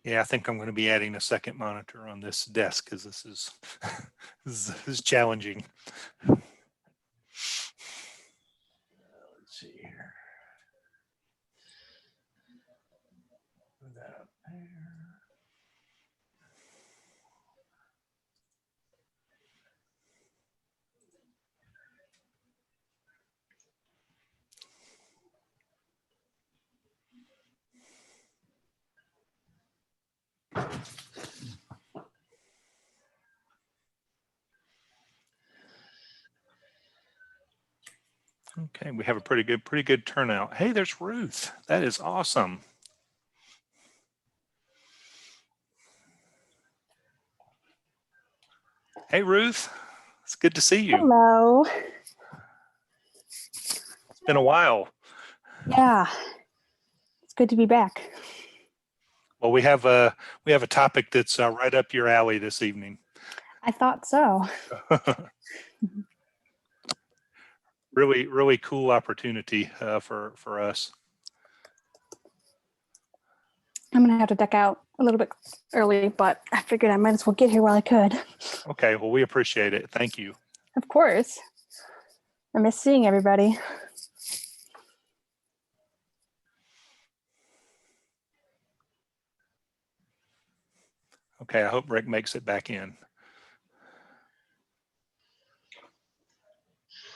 Yeah, I think I'm going to be adding a second monitor on this desk because this is this is challenging. Let's see here. Put that up there. Okay, we have a pretty good turnout. Hey, there's Ruth. That is awesome. Hey, Ruth. It's good to see you. Hello. It's been a while. Yeah, it's good to be back. Well, we have a topic that's right up your alley this evening. I thought so. Really cool opportunity for us. I'm gonna have to duck out a little bit early, but I figured I might as well get here while I could. Okay, well, we appreciate it. Thank you. Of course. I miss seeing everybody. Okay, I hope Rick makes it back in.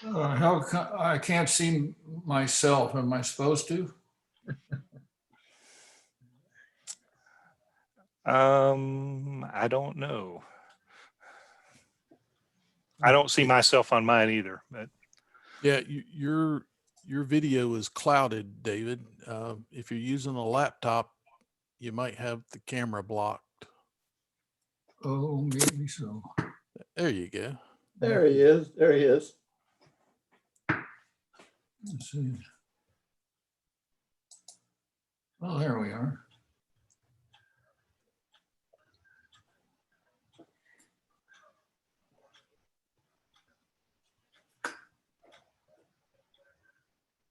I can't see myself. Am I supposed to? I don't know. I don't see myself on mine either, but yeah, your video is clouded, David. If you're using a laptop, you might have the camera blocked. Oh, maybe so. There you go. There he is. There he is. Let's see. Oh, there we are.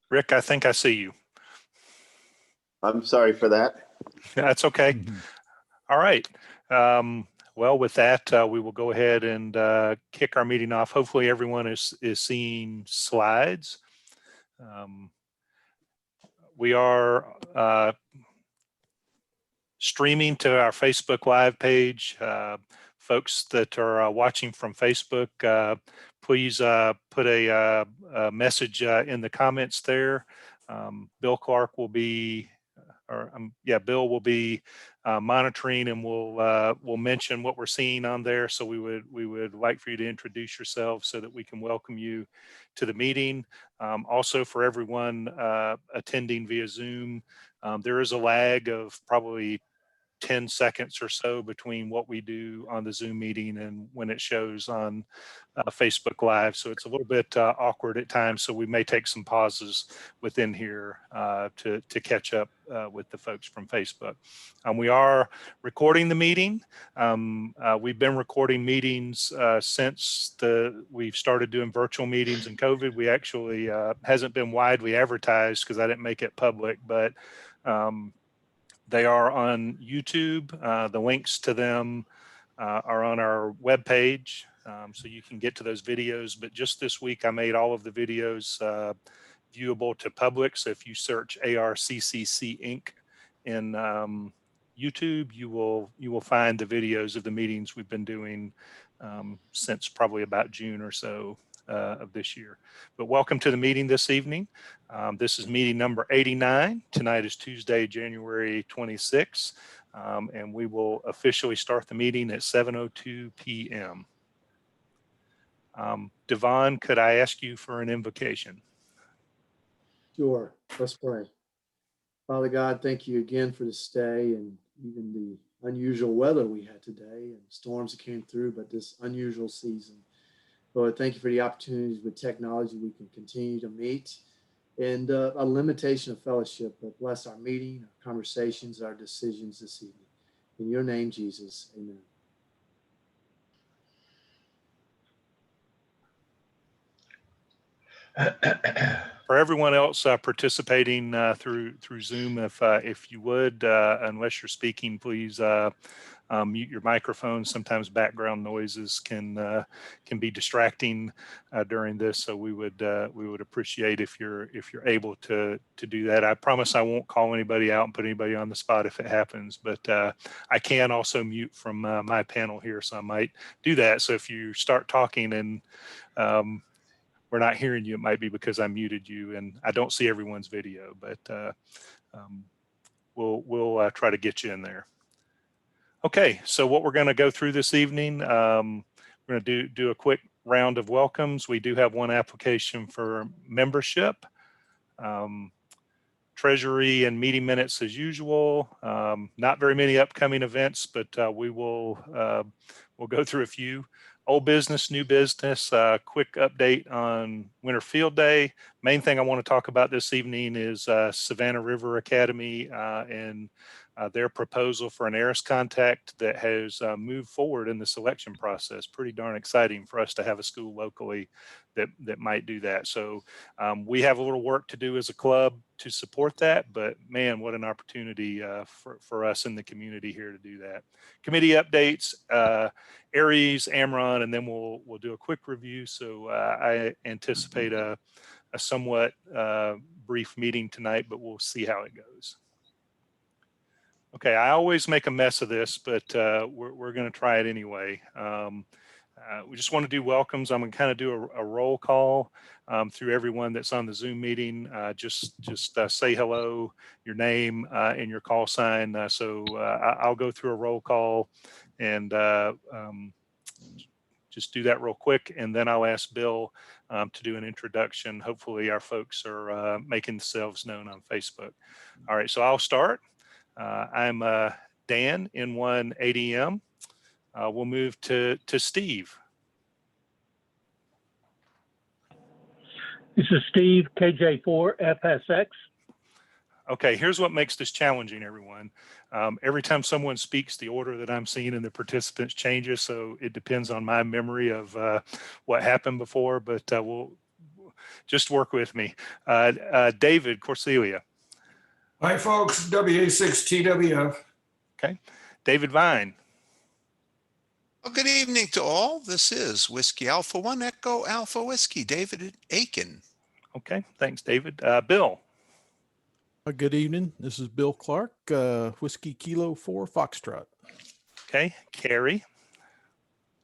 Rick, I think I see you. I'm sorry for that. That's okay. All right. Well, with that, we will go ahead and kick our meeting off. Hopefully everyone is seeing slides. We are streaming to our Facebook Live page. Folks that are watching from Facebook, please put a message in the comments there. Bill Clark will be, Bill will be monitoring, and we'll mention what we're seeing on there. So we would like for you to introduce yourself so that we can welcome you to the meeting. Also, for everyone attending via Zoom, there is a lag of probably 10 seconds or so between what we do on the Zoom meeting and when it shows on Facebook Live. So it's a little bit awkward at times. So we may take some pauses within here to catch up with the folks from Facebook. We are recording the meeting. We've been recording meetings since we've started doing virtual meetings in COVID. We actually hasn't been widely advertised because I didn't make it public, but they are on YouTube. The links to them are on our webpage, so you can get to those videos. But just this week, I made all of the videos viewable to public. So if you search ARCCC Inc. in YouTube, you will find the videos of the meetings we've been doing since probably about June or so of this year. But welcome to the meeting this evening. This is meeting number 89. Tonight is Tuesday, January 26th, and we will officially start the meeting at 7:02 p.m. Devon, could I ask you for an invocation? Sure. Let's pray. Father God, thank you again for this day and even the unusual weather we had today and storms that came through, but this unusual season. Lord, thank you for the opportunities with technology we can continue to meet and a limitation of fellowship. But bless our meeting, our conversations, our decisions this evening. In your name, Jesus, amen. For everyone else participating through Zoom, if you would, unless you're speaking, please mute your microphone. Sometimes background noises can be distracting during this, so we would appreciate if you're able to do that. I promise I won't call anybody out and put anybody on the spot if it happens, but I can also mute from my panel here, so I might do that. So if you start talking and we're not hearing you, it might be because I muted you, and I don't see everyone's video, but we'll try to get you in there. Okay, so what we're going to go through this evening, we're going to do a quick round of welcomes. We do have one application for membership, treasury and meeting minutes as usual. Not very many upcoming events, but we'll go through a few. Old business, new business, quick update on Winter Field Day. Main thing I want to talk about this evening is Savannah River Academy and their proposal for an ARIS contact that has moved forward in the selection process. Pretty darn exciting for us to have a school locally that might do that. So we have a little work to do as a club to support that, but man, what an opportunity for us in the community here to do that. Committee updates, Aries, Amron, and then we'll do a quick review. So I anticipate a somewhat brief meeting tonight, but we'll see how it goes. Okay, I always make a mess of this, but we're going to try it anyway. We just want to do welcomes. I'm going to kind of do a roll call through everyone that's on the Zoom meeting. Just say hello, your name, and your call sign. So I'll go through a roll call and just do that real quick, and then I'll ask Bill to do an introduction. Hopefully our folks are making themselves known on Facebook. All right, so I'll start. I'm Dan, N1 ADM. We'll move to Steve. This is Steve, KJ4 FSX. Okay, here's what makes this challenging, everyone. Every time someone speaks, the order that I'm seeing in the participants changes, so it depends on my memory of what happened before, but we'll just work with me. David Corselia. Hi, folks, WA6TWF. Okay, David Vine. Well, good evening to all. This is Whiskey Alpha 1 Echo Alpha Whiskey, David Aiken. Okay, thanks, David. Bill. Good evening. This is Bill Clark, Whiskey Kilo 4 Foxtrot. Okay, Carrie.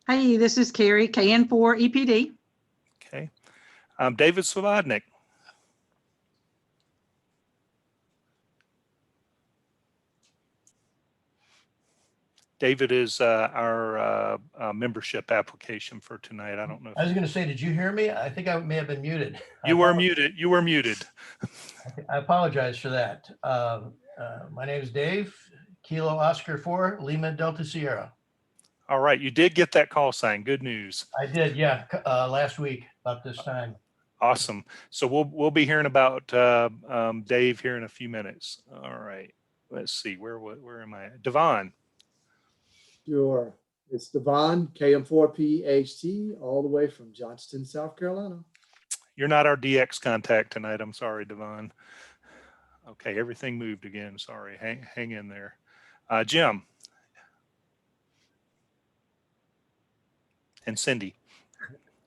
Hi, this is Carrie, KN4 EPD. Okay, David Svobodnik. David is our membership application for tonight. I don't know. I was going to say, did you hear me? I think I may have been muted. You were muted. You were muted. I apologize for that. My name is Dave, Kilo Oscar 4, Lima Delta Sierra. All right. You did get that call sign. Good news. I did, yeah, last week about this time. Awesome. So we'll be hearing about Dave here in a few minutes. All right. Let's see. Where am I? Devon. Sure. It's Devon, KM4PHT, all the way from Johnston, South Carolina. You're not our DX contact tonight. I'm sorry, Devon. Okay, everything moved again. Sorry. Hang in there. Jim. And Cindy.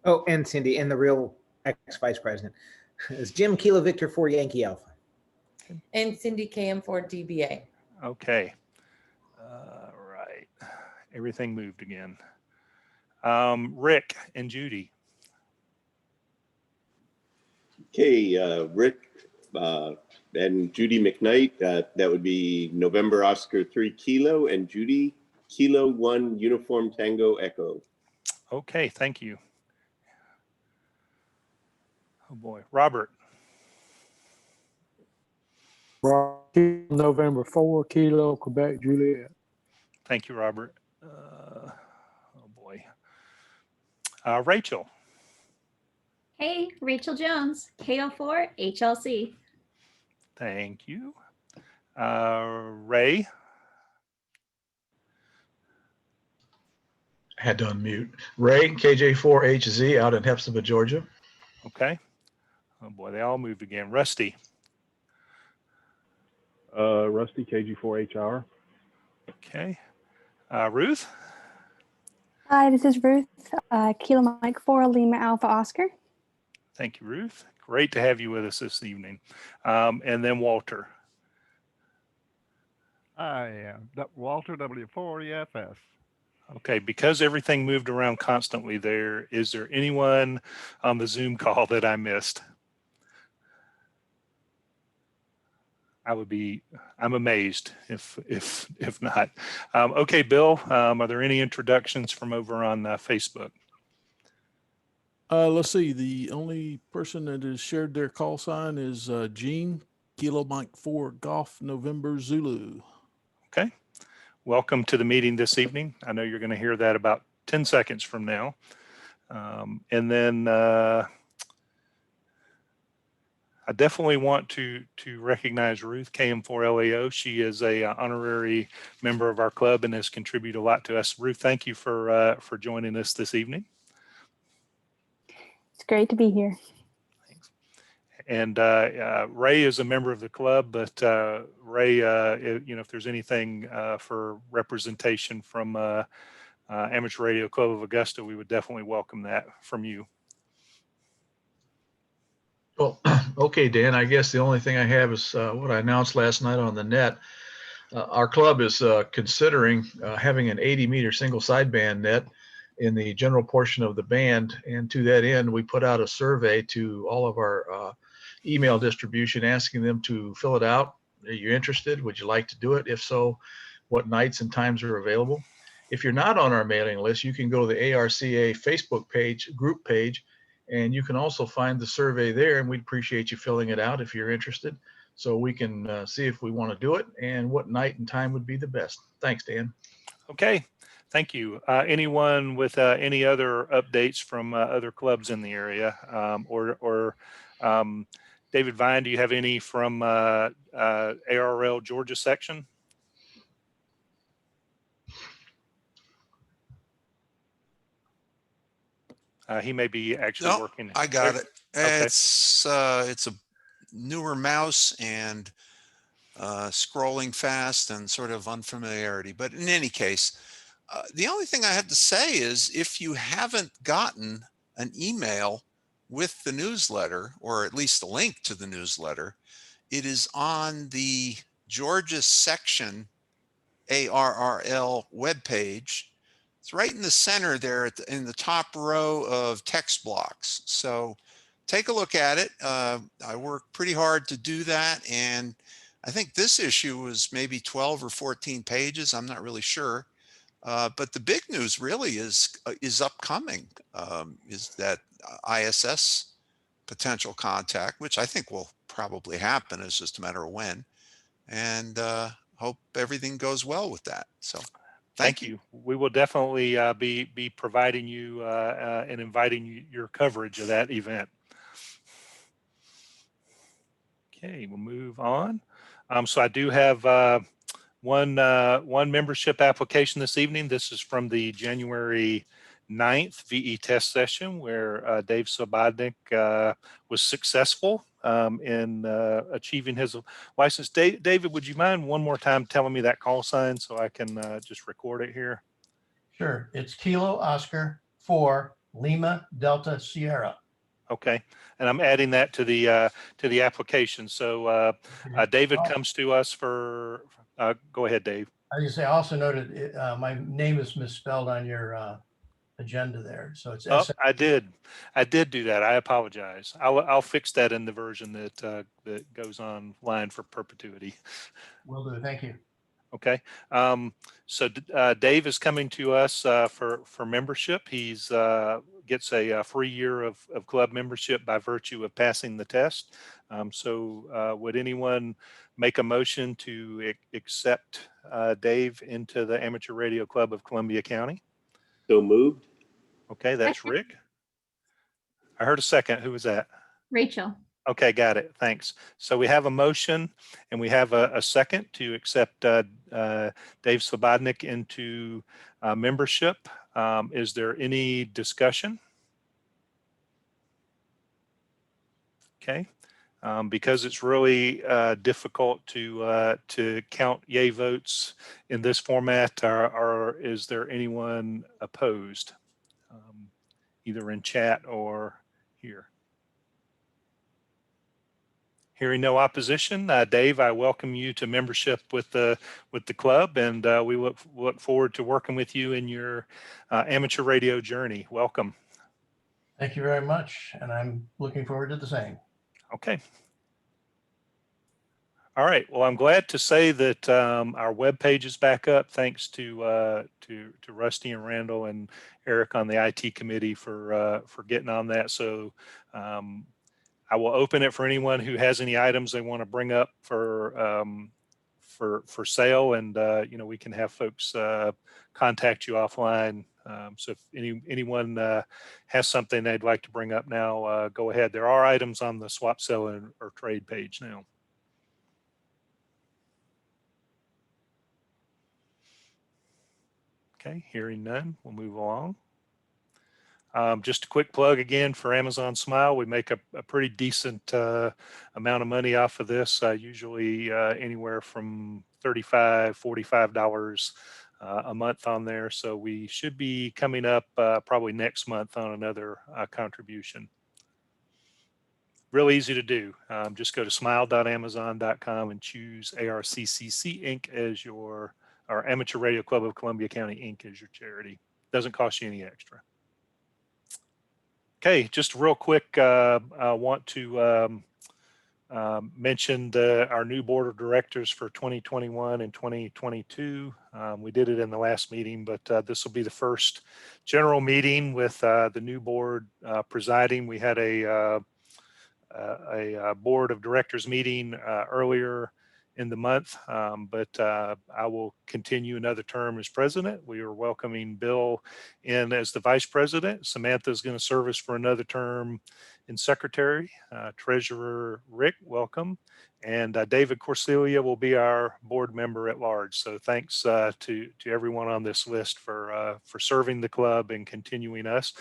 Oh, and Cindy, and the real ex-vice president. It's Jim Kilo Victor 4 Yankee Alpha. And Cindy KM4 DBA. Okay. Right. Everything moved again. Rick and Judy. Okay, Rick and Judy McKnight, that would be November Oscar 3 Kilo and Judy Kilo 1 Uniform Tango Echo. Okay, thank you. Oh boy, Robert. November 4 Kilo Quebec Juliet. Thank you, Robert. Oh boy. Rachel. Hey, Rachel Jones, KO4 HLC. Thank you. Ray. I had to unmute. Ray, KJ4HZ out in Hepzibah, Georgia. Okay. Oh boy, they all moved again. Rusty. Rusty, KG4HR. Okay. Ruth. Hi, this is Ruth, Kilo Mike 4, Lima Alpha Oscar. Thank you, Ruth. Great to have you with us this evening. And then Walter. I am Walter W4EFS. Okay, because everything moved around constantly there, is there anyone on the Zoom call that I missed? I'm amazed if not. Okay, Bill, are there any introductions from over on Facebook? Let's see. The only person that has shared their call sign is Gene, Kilo Mike 4 Golf November Zulu. Okay. Welcome to the meeting this evening. I know you're going to hear that about 10 seconds from now. And then I definitely want to recognize Ruth, KM4LAO. She is a honorary member of our club and has contributed a lot to us. Ruth, thank you for joining us this evening. It's great to be here. Thanks. And Ray is a member of the club, but Ray, if there's anything for representation from Amateur Radio Club of Augusta, we would definitely welcome that from you. Well, okay, Dan, I guess the only thing I have is what I announced last night on the net. Our club is considering having an 80-meter single sideband net in the general portion of the band. And to that end, we put out a survey to all of our email distribution, asking them to fill it out. Are you interested? Would you like to do it? If so, what nights and times are available? If you're not on our mailing list, you can go to the ARCA Facebook page, group page, and you can also find the survey there, and we'd appreciate you filling it out if you're interested, so we can see if we want to do it and what night and time would be the best. Thanks, Dan. Okay, thank you. Anyone with any other updates from other clubs in the area, or David Vine, do you have any from ARL Georgia section? He may be actually working. I got it. Okay. It's a newer mouse and scrolling fast and sort of unfamiliarity. But in any case, the only thing I have to say is if you haven't gotten an email with the newsletter, or at least a link to the newsletter, it is on the Georgia section ARRL webpage. It's right in the center there in the top row of text blocks. So take a look at it. I worked pretty hard to do that. And I think this issue was maybe 12 or 14 pages. I'm not really sure. But the big news really is upcoming, is that ISS potential contact, which I think will probably happen. It's just a matter of when. And hope everything goes well with that. So thank you. We will definitely be providing you and inviting your coverage of that event. Okay, we'll move on. So I do have one membership application this evening. This is from the January 9th VE test session where Dave Slobodnik was successful in achieving his license. David, would you mind one more time telling me that call sign so I can just record it here? Sure. It's Kilo Oscar 4 Lima Delta Sierra. Okay, and I'm adding that to the application. So David comes to us for. Go ahead, Dave. I was gonna say, I also noted my name is misspelled on your agenda there. So it's I did do that. I apologize. I'll fix that in the version that goes online for perpetuity. Will do. Thank you. Okay. So Dave is coming to us for membership. He's gets a free year of club membership by virtue of passing the test. So would anyone make a motion to accept Dave into the Amateur Radio Club of Columbia County? So moved. Okay, that's Rick. I heard a second. Who was that? Rachel. Okay, got it. Thanks. So we have a motion and we have a second to accept Dave Slobodnik into membership. Is there any discussion? Okay. Because it's really difficult to count yay votes in this format, is there anyone opposed, either in chat or here? Hearing no opposition, Dave, I welcome you to membership with the club, and we look forward to working with you in your amateur radio journey. Welcome. Thank you very much, and I'm looking forward to the same. Okay. All right. Well, I'm glad to say that our webpage is back up, thanks to Rusty and Randall and Eric on the IT committee for getting on that. So I will open it for anyone who has any items they want to bring up for sale, and we can have folks contact you offline. So if anyone has something they'd like to bring up now, go ahead. There are items on the swap sale or trade page now. Okay, hearing none, we'll move along. Just a quick plug again for Amazon Smile. We make a pretty decent amount of money off of this, usually anywhere from $35, $45 a month on there. So we should be coming up probably next month on another contribution. Real easy to do. Just go to smile.amazon.com and choose ARCCC Inc. as your, or Amateur Radio Club of Columbia County Inc. as your charity. Doesn't cost you any extra. Okay, just real quick, I want to mention our new board of directors for 2021 and 2022. We did it in the last meeting, but this will be the first general meeting with the new board presiding. We had a board of directors meeting earlier in the month, but I will continue another term as president. We are welcoming Bill in as the vice president. Samantha is going to serve us for another term in secretary. Treasurer Rick, welcome. And David Corsilia will be our board member at large. So thanks to everyone on this list for serving the club and continuing us.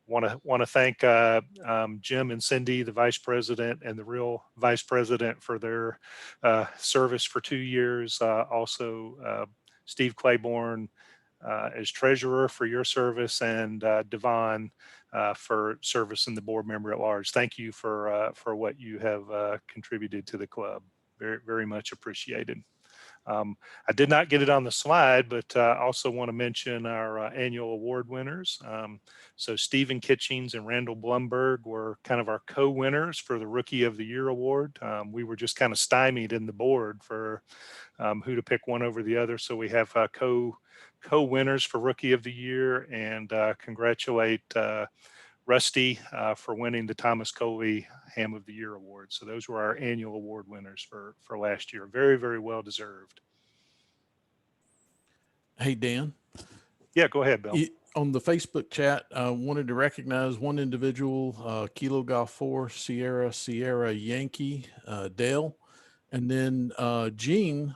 Want to thank Jim and Cindy, the vice president and the real vice president, for their service for 2 years. Also, Steve Claiborne as treasurer for your service, and Devon for service in the board member at large. Thank you for what you have contributed to the club. Very, very much appreciated. I did not get it on the slide, but I also want to mention our annual award winners. So Stephen Kitchings and Randall Blumberg were kind of our co-winners for the Rookie of the Year award. We were just kind of stymied in the board for who to pick one over the other. So we have co-winners for Rookie of the Year, and congratulate Rusty for winning the Thomas Coley Ham of the Year award. So those were our annual award winners for last year. Very, very well deserved. Hey, Dan. Yeah, go ahead, Bill. On the Facebook chat, I wanted to recognize one individual, Kilo Golf 4 Sierra Yankee, Dale. And then Gene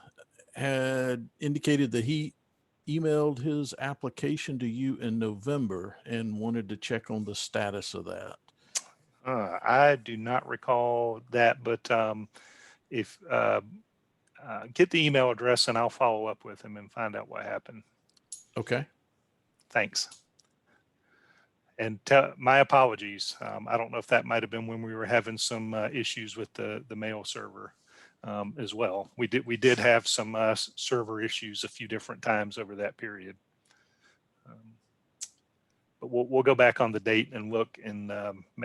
had indicated that he emailed his application to you in November and wanted to check on the status of that. I do not recall that, but if get the email address and I'll follow up with him and find out what happened. Okay. Thanks. And my apologies. I don't know if that might have been when we were having some issues with the mail server as well. We did have some server issues a few different times over that period. But we'll go back on the date and look and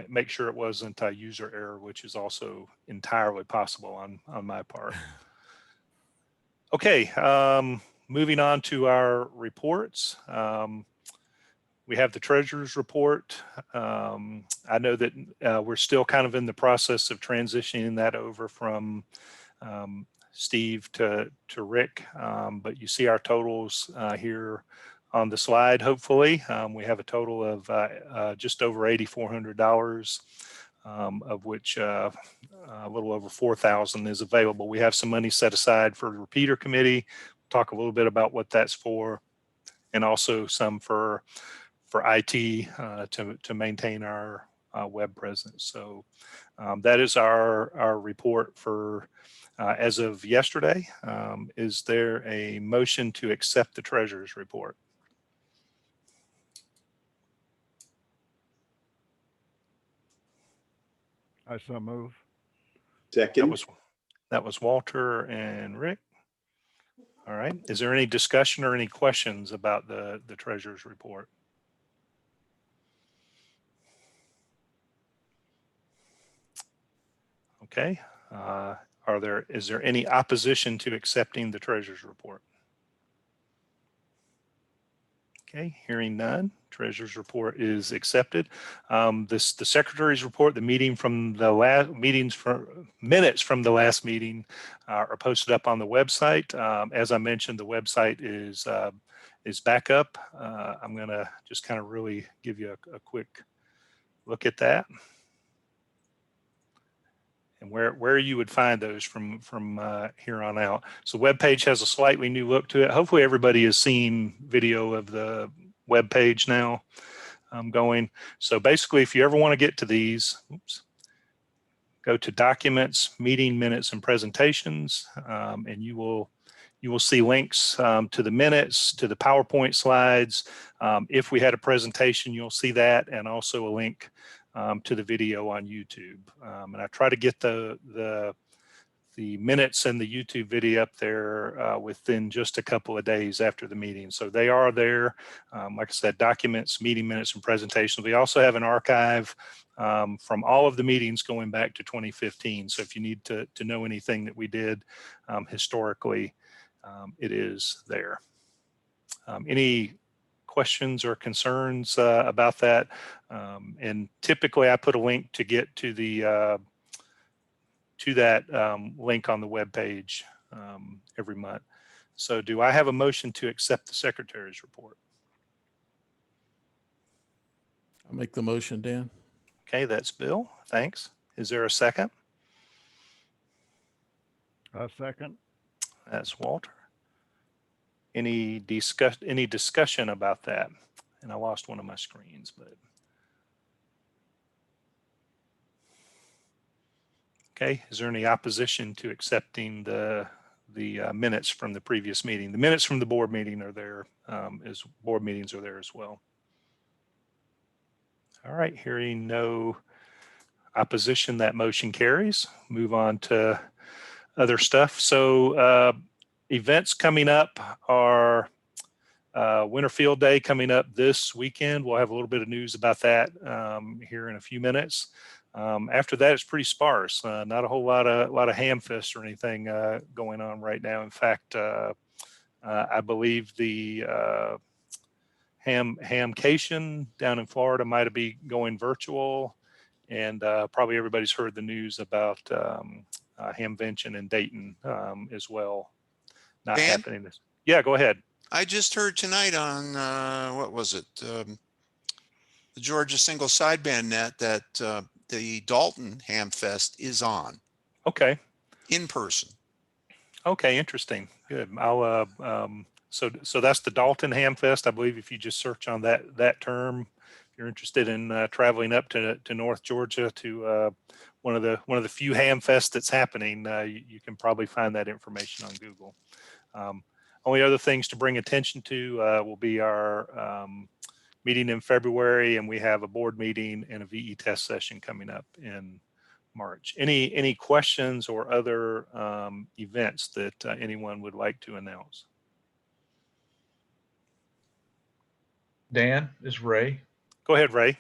make sure it wasn't a user error, which is also entirely possible on my part. Okay, moving on to our reports. We have the treasurer's report. I know that we're still kind of in the process of transitioning that over from Steve to Rick, but you see our totals here on the slide. Hopefully, we have a total of just over $8,400, of which a little over 4,000 is available. We have some money set aside for the repeater committee. Talk a little bit about what that's for, and also some for IT to maintain our web presence. So that is our report for as of yesterday. Is there a motion to accept the treasurer's report? I so move. Second. That was Walter and Rick. All right. Is there any discussion or any questions about the treasurer's report? Okay. Is there any opposition to accepting the treasurer's report? Okay, hearing none, treasurer's report is accepted. The secretary's report, the meeting from the last minutes from the last meeting are posted up on the website. As I mentioned, the website is back up. I'm gonna just kind of really give you a quick look at that and where you would find those from here on out. So the web page has a slightly new look to it. Hopefully everybody has seen video of the web page now going. So basically, if you ever want to get to these, go to Documents, Meeting Minutes and Presentations, and you will see links to the minutes, to the PowerPoint slides. If we had a presentation, you'll see that, and also a link to the video on YouTube. And I try to get the minutes and the YouTube video up there within just a couple of days after the meeting. So they are there. Like I said, Documents, Meeting Minutes and Presentations. We also have an archive from all of the meetings going back to 2015. So if you need to know anything that we did historically, it is there. Any questions or concerns about that? And typically I put a link to get to the to that link on the web page every month. So do I have a motion to accept the secretary's report? I'll make the motion, Dan. Okay, that's Bill. Thanks. Is there a second? A second. That's Walter. Any discussion about that? And I lost one of my screens, but okay. Is there any opposition to accepting the minutes from the previous meeting? The minutes from the board meeting are there, as board meetings are there as well. All right, hearing no opposition, that motion carries. Move on to other stuff. So events coming up are Winter Field Day coming up this weekend. We'll have a little bit of news about that here in a few minutes. After that, it's pretty sparse. Not a whole lot of ham fests or anything going on right now. In fact, I believe the Hamcation down in Florida might be going virtual, and probably everybody's heard the news about Hamvention in Dayton as well. Not Dan? happening this. Yeah, go ahead. I just heard tonight on, what was it? The Georgia Single Sideband Net that the Dalton Ham Fest is on. Okay. In person. Okay, interesting. Good. I'll so that's the Dalton Ham Fest. I believe if you just search on that term, if you're interested in traveling up to North Georgia to one of the few ham fests that's happening, you can probably find that information on Google. Only other things to bring attention to will be our meeting in February, and we have a board meeting and a VE test session coming up in March. Any questions or other events that anyone would like to announce? Dan, this is Ray. Go ahead, Ray.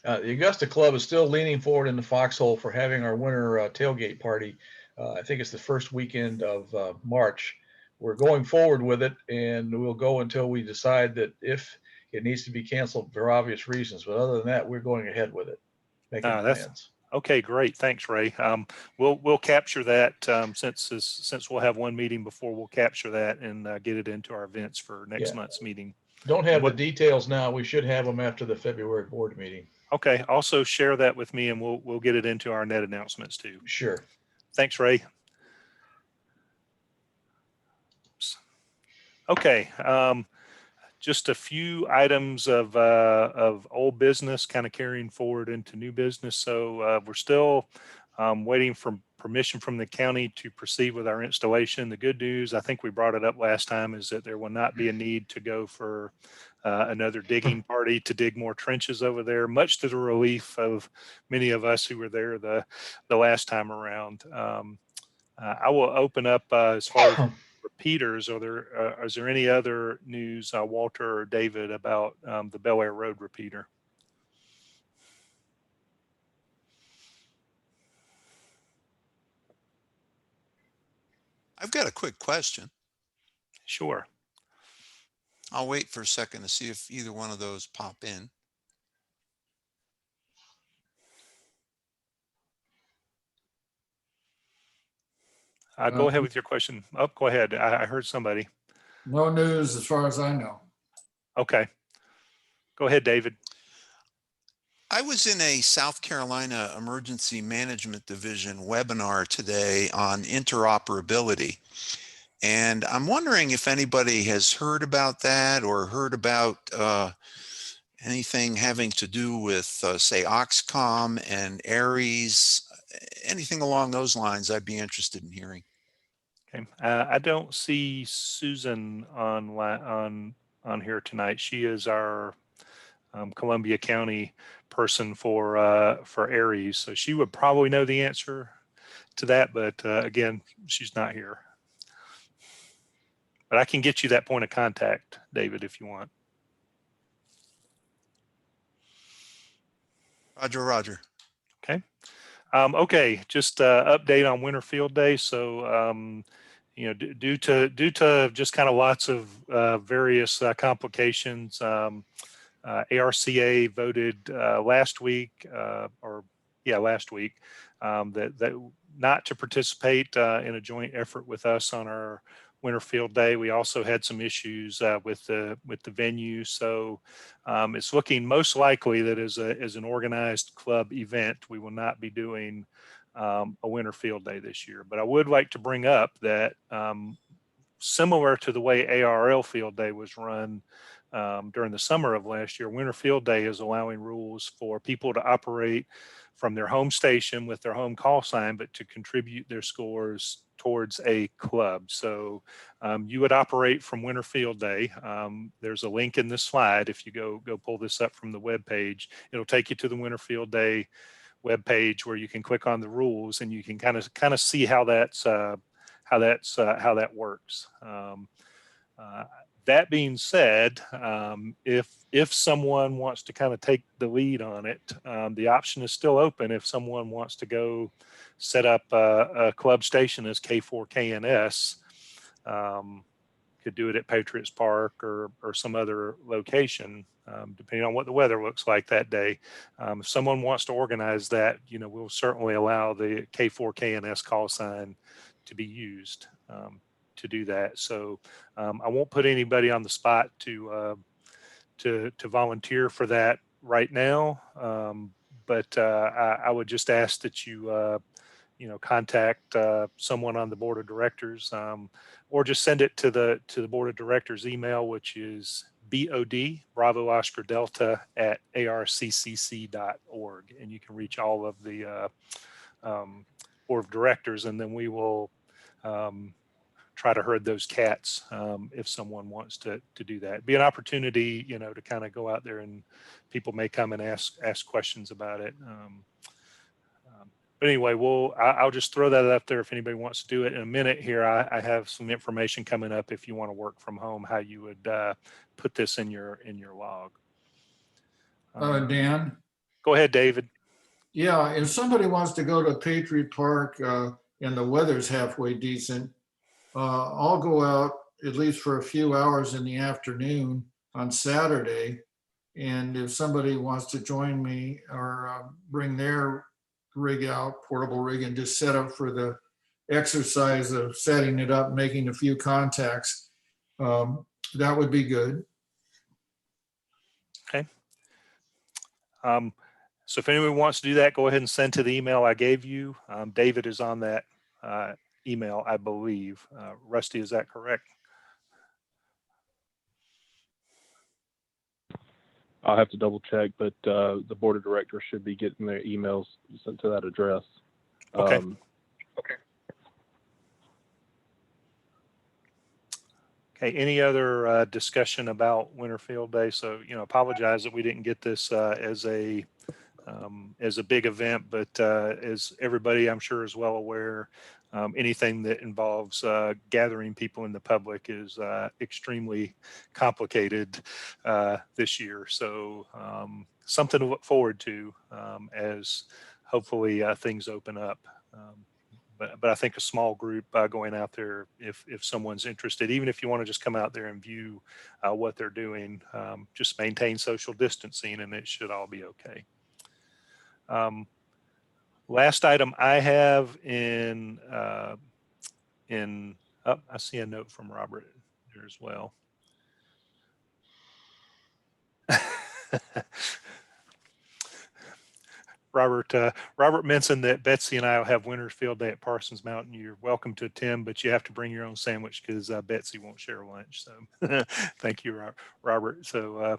The Augusta Club is still leaning forward in the foxhole for having our winter tailgate party. I think it's the first weekend of March. We're going forward with it, and we'll go until we decide that if it needs to be canceled for obvious reasons. But other than that, we're going ahead with it. Making plans. Okay, great. Thanks, Ray. We'll capture that since we'll have one meeting before. We'll capture that and get it into our events for next month's meeting. Don't have the details now. We should have them after the February board meeting. Okay. Also share that with me, and we'll get it into our net announcements too. Sure. Thanks, Ray. Okay. just a few items of old business kind of carrying forward into new business. So we're still waiting for permission from the county to proceed with our installation. The good news, I think we brought it up last time, is that there will not be a need to go for another digging party to dig more trenches over there, much to the relief of many of us who were there the last time around. I will open up as far as repeaters. Is there any other news, Walter or David, about the Bel Air Road repeater? I've got a quick question. Sure. I'll wait for a second to see if either one of those pop in. Go ahead with your question. Oh, go ahead. I heard somebody. No news as far as I know. Okay. Go ahead, David. I was in a South Carolina Emergency Management Division webinar today on interoperability. And I'm wondering if anybody has heard about that or heard about anything having to do with, say, Oxcom and Aries, anything along those lines. I'd be interested in hearing. Okay. I don't see Susan on here tonight. She is our Columbia County person for Aries, so she would probably know the answer to that. But again, she's not here. But I can get you that point of contact, David, if you want. Roger. Okay. Okay. Just update on Winter Field Day. So, you know, due to just kind of lots of various complications, ARCA voted last week, last week, that not to participate in a joint effort with us on our Winter Field Day. We also had some issues with the venue, so it's looking most likely that as an organized club event, we will not be doing a Winter Field Day this year. But I would like to bring up that similar to the way ARL Field Day was run during the summer of last year, Winter Field Day is allowing rules for people to operate from their home station with their home call sign, but to contribute their scores towards a club. So you would operate from Winter Field Day. There's a link in this slide. If you go pull this up from the web page, it'll take you to the Winter Field Day web page where you can click on the rules and you can kind of see how that works. That being said, if someone wants to kind of take the lead on it, the option is still open. If someone wants to go set up a club station as K4KNS, could do it at Patriots Park or some other location, depending on what the weather looks like that day. If someone wants to organize that, you know, we'll certainly allow the K4KNS call sign to be used to do that. So I won't put anybody on the spot to volunteer for that right now, but I would just ask that you contact someone on the board of directors, or just send it to the board of directors email, which is BOD, Bravo Oscar Delta, at arccc.org, and you can reach all of the board of directors, and then we will try to herd those cats if someone wants to do that. It'd be an opportunity, you know, to kind of go out there, and people may come and ask questions about it. But anyway, I'll just throw that up there if anybody wants to do it. In a minute here, I have some information coming up if you want to work from home, how you would put this in your log. Dan? Go ahead, David. Yeah, if somebody wants to go to Patriot Park and the weather's halfway decent, I'll go out at least for a few hours in the afternoon on Saturday. And if somebody wants to join me or bring their rig out, portable rig, and just set up for the exercise of setting it up, making a few contacts, that would be good. Okay. So if anyone wants to do that, go ahead and send to the email I gave you. David is on that email, I believe. Rusty, is that correct? I'll have to double check, but the board of directors should be getting their emails sent to that address. Okay. Okay. Okay, any other discussion about Winter Field Day? So, apologize that we didn't get this as a big event, but as everybody I'm sure is well aware, anything that involves gathering people in the public is extremely complicated this year. So something to look forward to as hopefully things open up. But I think a small group going out there, if someone's interested, even if you want to just come out there and view what they're doing, just maintain social distancing and it should all be okay. Last item I have I see a note from Robert there as well. Robert mentioned that Betsy and I will have Winter Field Day at Parsons Mountain. You're welcome to attend, but you have to bring your own sandwich because Betsy won't share lunch. So thank you, Robert. So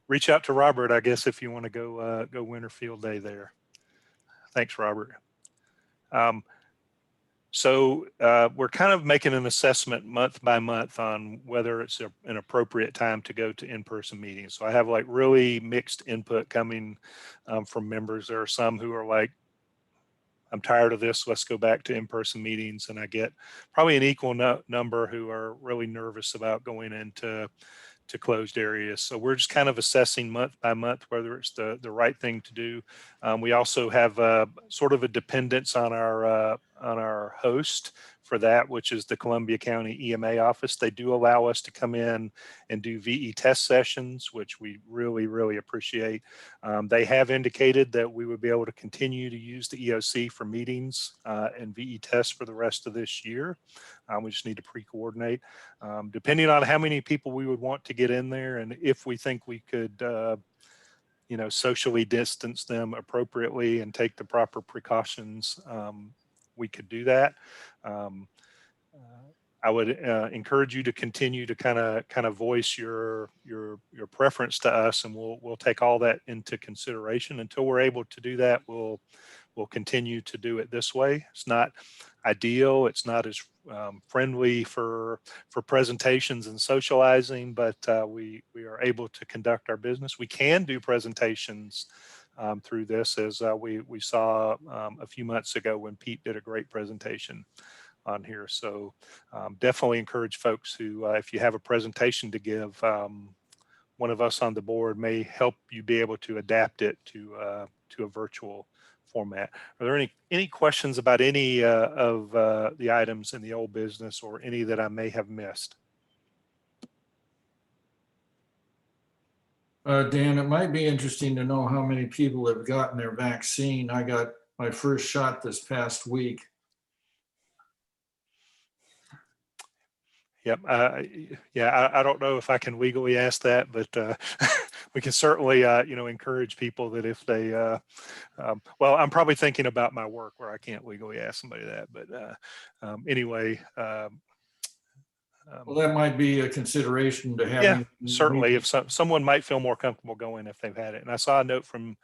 reach out to Robert, I guess, if you want to go Winter Field Day there. Thanks, Robert. So we're kind of making an assessment month by month on whether it's an appropriate time to go to in-person meetings. So I have like really mixed input coming from members. There are some who are like, I'm tired of this, let's go back to in-person meetings. And I get probably an equal number who are really nervous about going into closed areas. So we're just kind of assessing month by month whether it's the right thing to do. We also have sort of a dependence on our host for that, which is the Columbia County EMA office. They do allow us to come in and do VE test sessions, which we really, really appreciate. They have indicated that we would be able to continue to use the EOC for meetings and VE tests for the rest of this year. We just need to pre-coordinate. Depending on how many people we would want to get in there and if we think we could socially distance them appropriately and take the proper precautions, we could do that. I would encourage you to continue to kind of voice your preference to us, and we'll take all that into consideration. Until we're able to do that, we'll continue to do it this way. It's not ideal. It's not as friendly for presentations and socializing, but we are able to conduct our business. We can do presentations through this, as we saw a few months ago when Pete did a great presentation on here. So definitely encourage folks who, if you have a presentation to give, one of us on the board may help you be able to adapt it to a virtual format. Are there any questions about any of the items in the old business or any that I may have missed? Dan, it might be interesting to know how many people have gotten their vaccine. I got my first shot this past week. Yep. Yeah, I don't know if I can legally ask that, but we can certainly, encourage people that if they, well, I'm probably thinking about my work where I can't legally ask somebody that, but anyway. Well, that might be a consideration to having. Yeah, certainly. If someone might feel more comfortable going if they've had it. And I saw a note from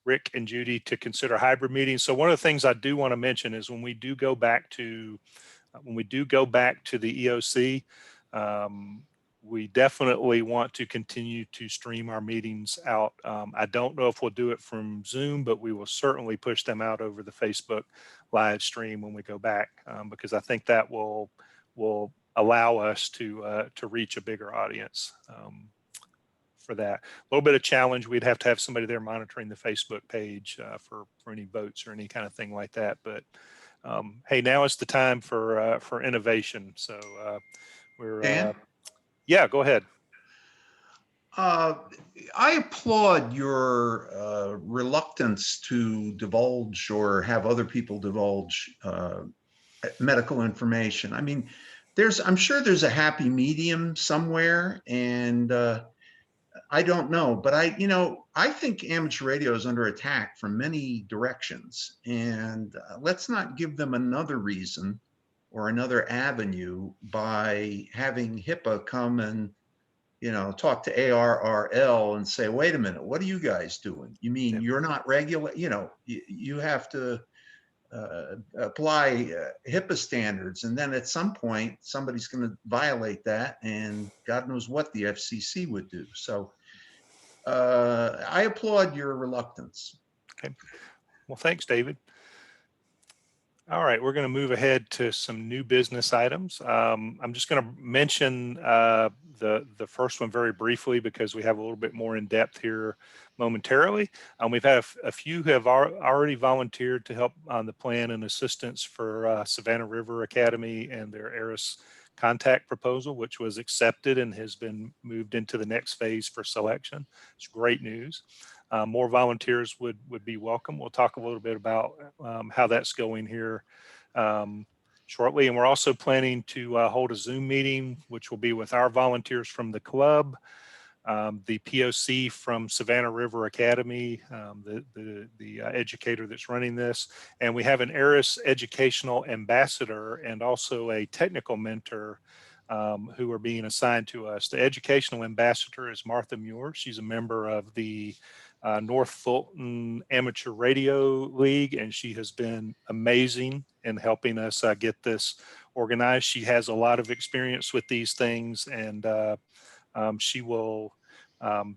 Rick and Judy to consider hybrid meetings. So one of the things I do want to mention is when we do go back to the EOC, we definitely want to continue to stream our meetings out. I don't know if we'll do it from Zoom, but we will certainly push them out over the Facebook live stream when we go back, because I think that will allow us to reach a bigger audience. For that, a little bit of challenge, we'd have to have somebody there monitoring the Facebook page for any votes or any kind of thing like that. But hey, now is the time for innovation. So we're Dan? Yeah, go ahead. I applaud your reluctance to divulge or have other people divulge medical information. I mean, I'm sure there's a happy medium somewhere, and I don't know, but I think amateur radio is under attack from many directions, and let's not give them another reason or another avenue by having HIPAA come and talk to ARRL and say, wait a minute, what are you guys doing? You mean Yep. you're not regular? You have to apply HIPAA standards. And then at some point, somebody's going to violate that, and God knows what the FCC would do. So I applaud your reluctance. Okay. Well, thanks, David. All right, we're going to move ahead to some new business items. I'm just going to mention the first one very briefly because we have a little bit more in depth here momentarily. We've had a few who have already volunteered to help on the plan and assistance for Savannah River Academy and their ARIS contact proposal, which was accepted and has been moved into the next phase for selection. It's great news. More volunteers would be welcome. We'll talk a little bit about how that's going here shortly. And we're also planning to hold a Zoom meeting, which will be with our volunteers from the club, the POC from Savannah River Academy, the educator that's running this. And we have an ARIS educational ambassador and also a technical mentor who are being assigned to us. The educational ambassador is Martha Muir. She's a member of the North Fulton Amateur Radio League, and she has been amazing in helping us get this organized. She has a lot of experience with these things, and she will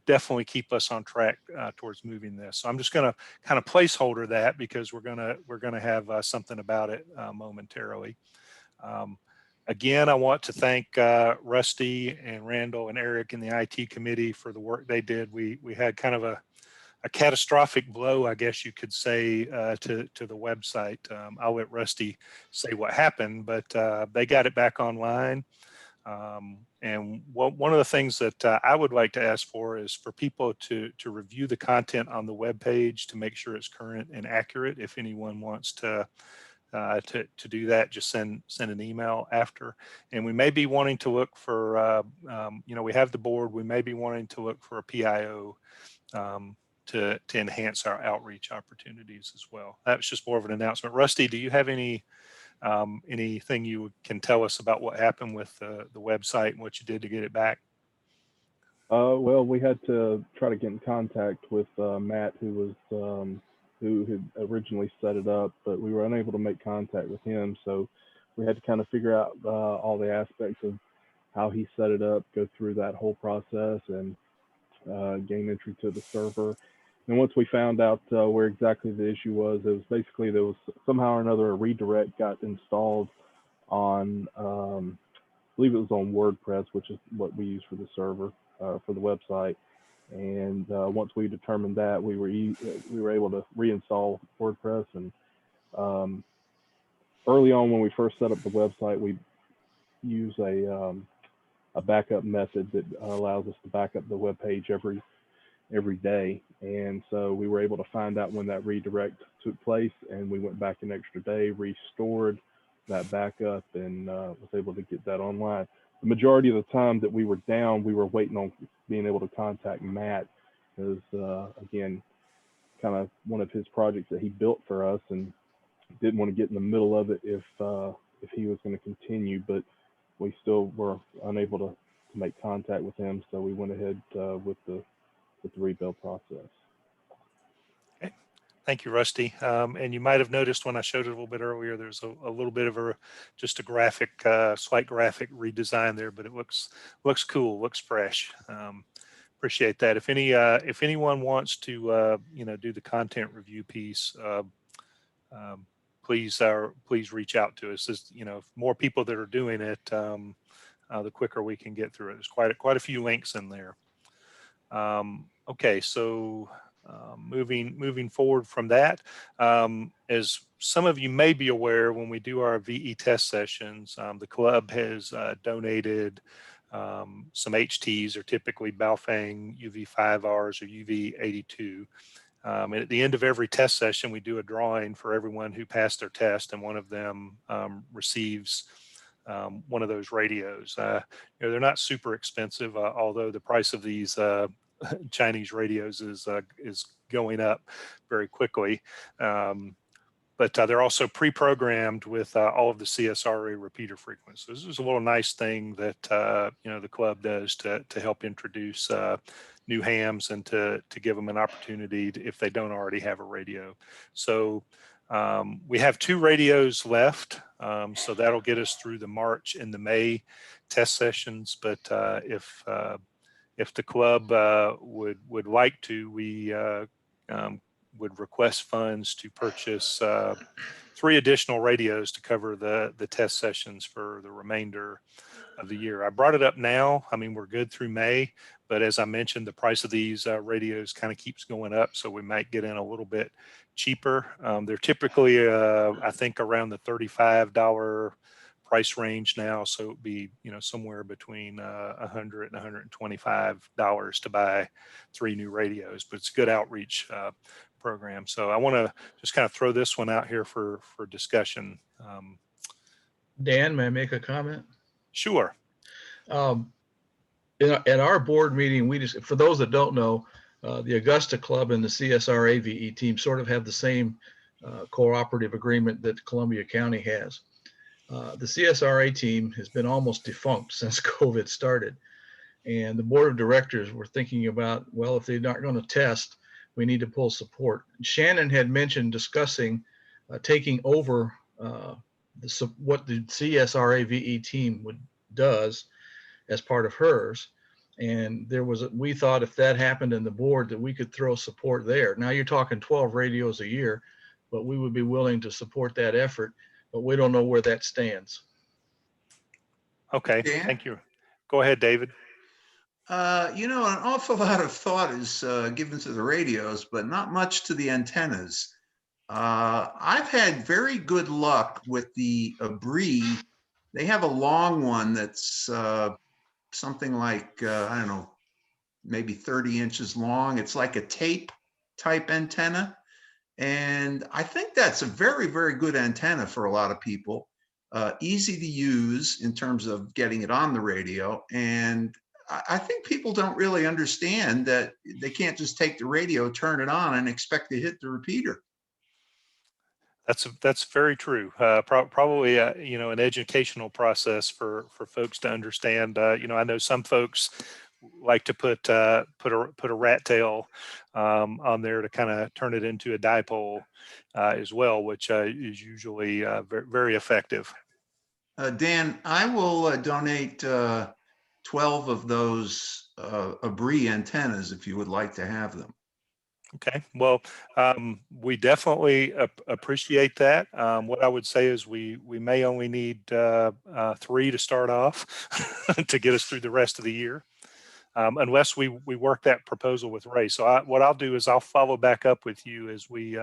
definitely keep us on track towards moving this. So I'm just going to kind of placeholder that because we're gonna have something about it momentarily. Again, I want to thank Rusty and Randall and Eric and the IT committee for the work they did. We had kind of a catastrophic blow, I guess you could say, to the website. I'll let Rusty say what happened, but they got it back online. And one of the things that I would like to ask for is for people to review the content on the web page to make sure it's current and accurate. If anyone wants to do that, just send an email after. And we may be wanting to look for, we have the board, we may be wanting to look for a PIO to enhance our outreach opportunities as well. That was just more of an announcement. Rusty, do you have anything you can tell us about what happened with the website and what you did to get it back? Well, we had to try to get in contact with Matt, who had originally set it up, but we were unable to make contact with him. So we had to kind of figure out all the aspects of how he set it up, go through that whole process, and gain entry to the server. And once we found out where exactly the issue was, it was basically there was somehow or another a redirect got installed on, I believe it was on WordPress, which is what we use for the server, for the website. And once we determined that, we were able to reinstall WordPress. And early on, when we first set up the website, we use a backup method that allows us to back up the web page every day. And so we were able to find out when that redirect took place, and we went back an extra day, restored that backup, and was able to get that online. The majority of the time that we were down, we were waiting on being able to contact Matt, because again, kind of one of his projects that he built for us, and didn't want to get in the middle of it if he was going to continue, but we still were unable to make contact with him, so we went ahead with the rebuild process. Okay. Thank you, Rusty. And you might have noticed when I showed it a little bit earlier, there's a little bit of just a graphic, slight graphic redesign there, but it looks cool, looks fresh. Appreciate that. If anyone wants to do the content review piece, please reach out to us. If more people that are doing it, the quicker we can get through it. There's quite a few links in there. Okay, so moving forward from that, as some of you may be aware, when we do our VE test sessions, the club has donated some HTs, or typically Baofeng UV5Rs or UV82. And at the end of every test session, we do a drawing for everyone who passed their test, and one of them receives one of those radios. They're not super expensive, although the price of these Chinese radios is going up very quickly. but they're also pre-programmed with all of the CSRA repeater frequencies. This is a little nice thing that the club does to help introduce new hams and to give them an opportunity if they don't already have a radio. So we have 2 radios left, so that'll get us through the March and the May test sessions. But if the club would like to, we would request funds to purchase 3 additional radios to cover the test sessions for the remainder of the year. I brought it up now. I mean, we're good through May, but as I mentioned, the price of these radios kind of keeps going up, so we might get in a little bit cheaper. They're typically, I think, around the $35 price range now, so it'd be somewhere between $100 and $125 to buy 3 new radios. But it's a good outreach program. So I want to just kind of throw this one out here for discussion. Dan, may I make a comment? Sure. At our board meeting, we just, for those that don't know, the Augusta Club and the CSRA VE team sort of have the same cooperative agreement that Columbia County has. The CSRA team has been almost defunct since COVID started. And the board of directors were thinking about, well, if they're not going to test, we need to pull support. Shannon had mentioned discussing taking over what the CSRA VE team does as part of hers. And we thought if that happened in the board that we could throw support there. Now you're talking 12 radios a year, but we would be willing to support that effort, but we don't know where that stands. Okay, Dan? thank you. Go ahead, David. An awful lot of thought is given to the radios, but not much to the antennas. I've had very good luck with the Abri. They have a long one that's something like, I don't know, maybe 30 inches long. It's like a tape type antenna. And I think that's a very, very good antenna for a lot of people. Easy to use in terms of getting it on the radio. And I think people don't really understand that they can't just take the radio, turn it on, and expect to hit the repeater. That's very true. Probably an educational process for folks to understand. I know some folks like to put a rat tail on there to kind of turn it into a dipole as well, which is usually very, very effective. Dan, I will donate 12 of those Abri antennas if you would like to have them. Okay, well, we definitely appreciate that. What I would say is we may only need 3 to start off to get us through the rest of the year, unless we work that proposal with Ray. So what I'll do is I'll follow back up with you as we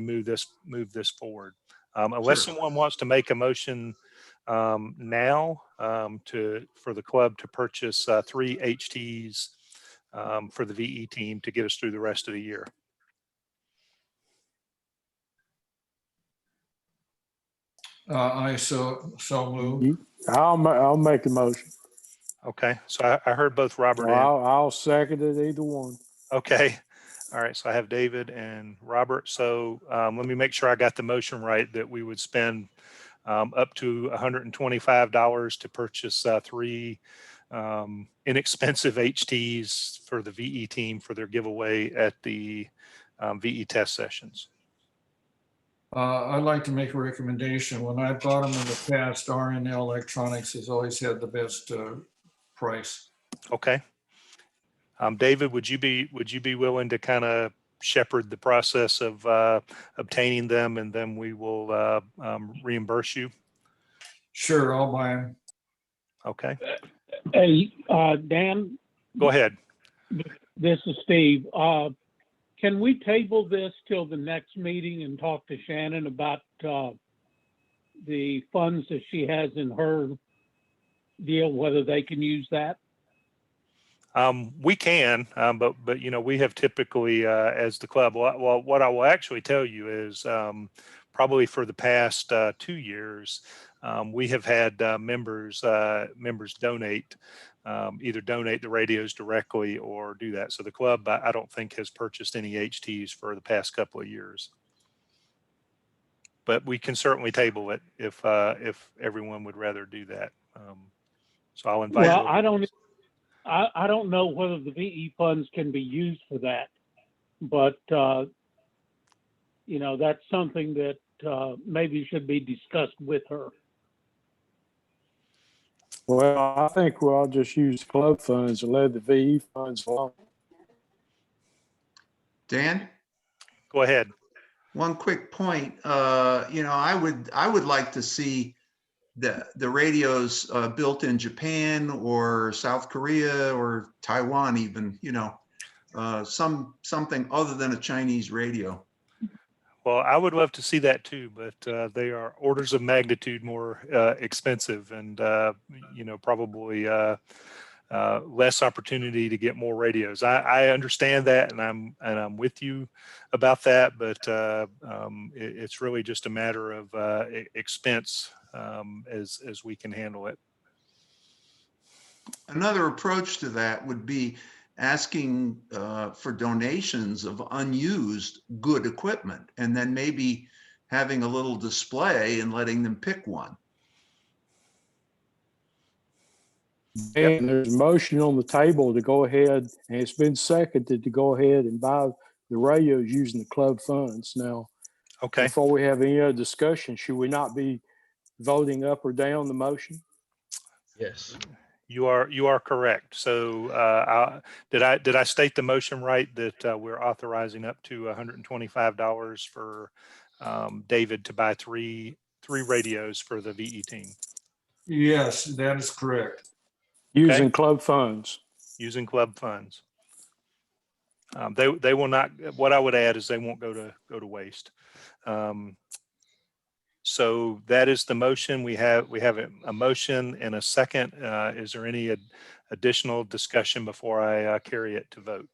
move this forward. Unless someone wants to make a motion now for the club to purchase 3 HTs for the VE team to get us through the rest of the year. I so move. I'll make the motion. Okay, so I heard both Robert and I'll second it, either one. okay. All right, so I have David and Robert. So let me make sure I got the motion right, that we would spend up to $125 to purchase 3 inexpensive HTs for the VE team for their giveaway at the VE test sessions. I'd like to make a recommendation. When I bought them in the past, RNL Electronics has always had the best price. Okay. David, would you be willing to kind of shepherd the process of obtaining them, and then we will reimburse you? Sure, I'll buy them. Okay. Hey, Dan, Go ahead. this is Steve. Can we table this till the next meeting and talk to Shannon about the funds that she has in her deal, whether they can use that? We can, but we have typically, as the club, well, what I will actually tell you is probably for the past 2 years, we have had members donate, either donate the radios directly or do that. So the club, I don't think, has purchased any HTs for the past couple of years. but we can certainly table it if everyone would rather do that. So I'll invite. Well, I don't know whether the VE funds can be used for that, but you know, that's something that maybe should be discussed with her. Well, I think we'll just use club funds and let the VE funds alone. Dan? Go ahead. One quick point. You know, I would like to see the radios built in Japan or South Korea or Taiwan even, you know, something other than a Chinese radio. Well, I would love to see that too, but they are orders of magnitude more expensive, and you know, probably less opportunity to get more radios. I understand that, and I'm with you about that, but it's really just a matter of expense as we can handle it. Another approach to that would be asking for donations of unused good equipment, and then maybe having a little display and letting them pick one. And there's a motion on the table to go ahead, and it's been seconded to go ahead and buy the radios using the club funds. Now, okay, before we have any other discussion, should we not be voting up or down the motion? Yes. You are correct. So did I state the motion right that we're authorizing up to $125 for David to buy three radios for the VE team? Yes, that is correct. Using Okay. club funds. Using club funds. They will not. What I would add is they won't go to waste. So that is the motion. We have a motion and a second. Is there any additional discussion before I carry it to vote?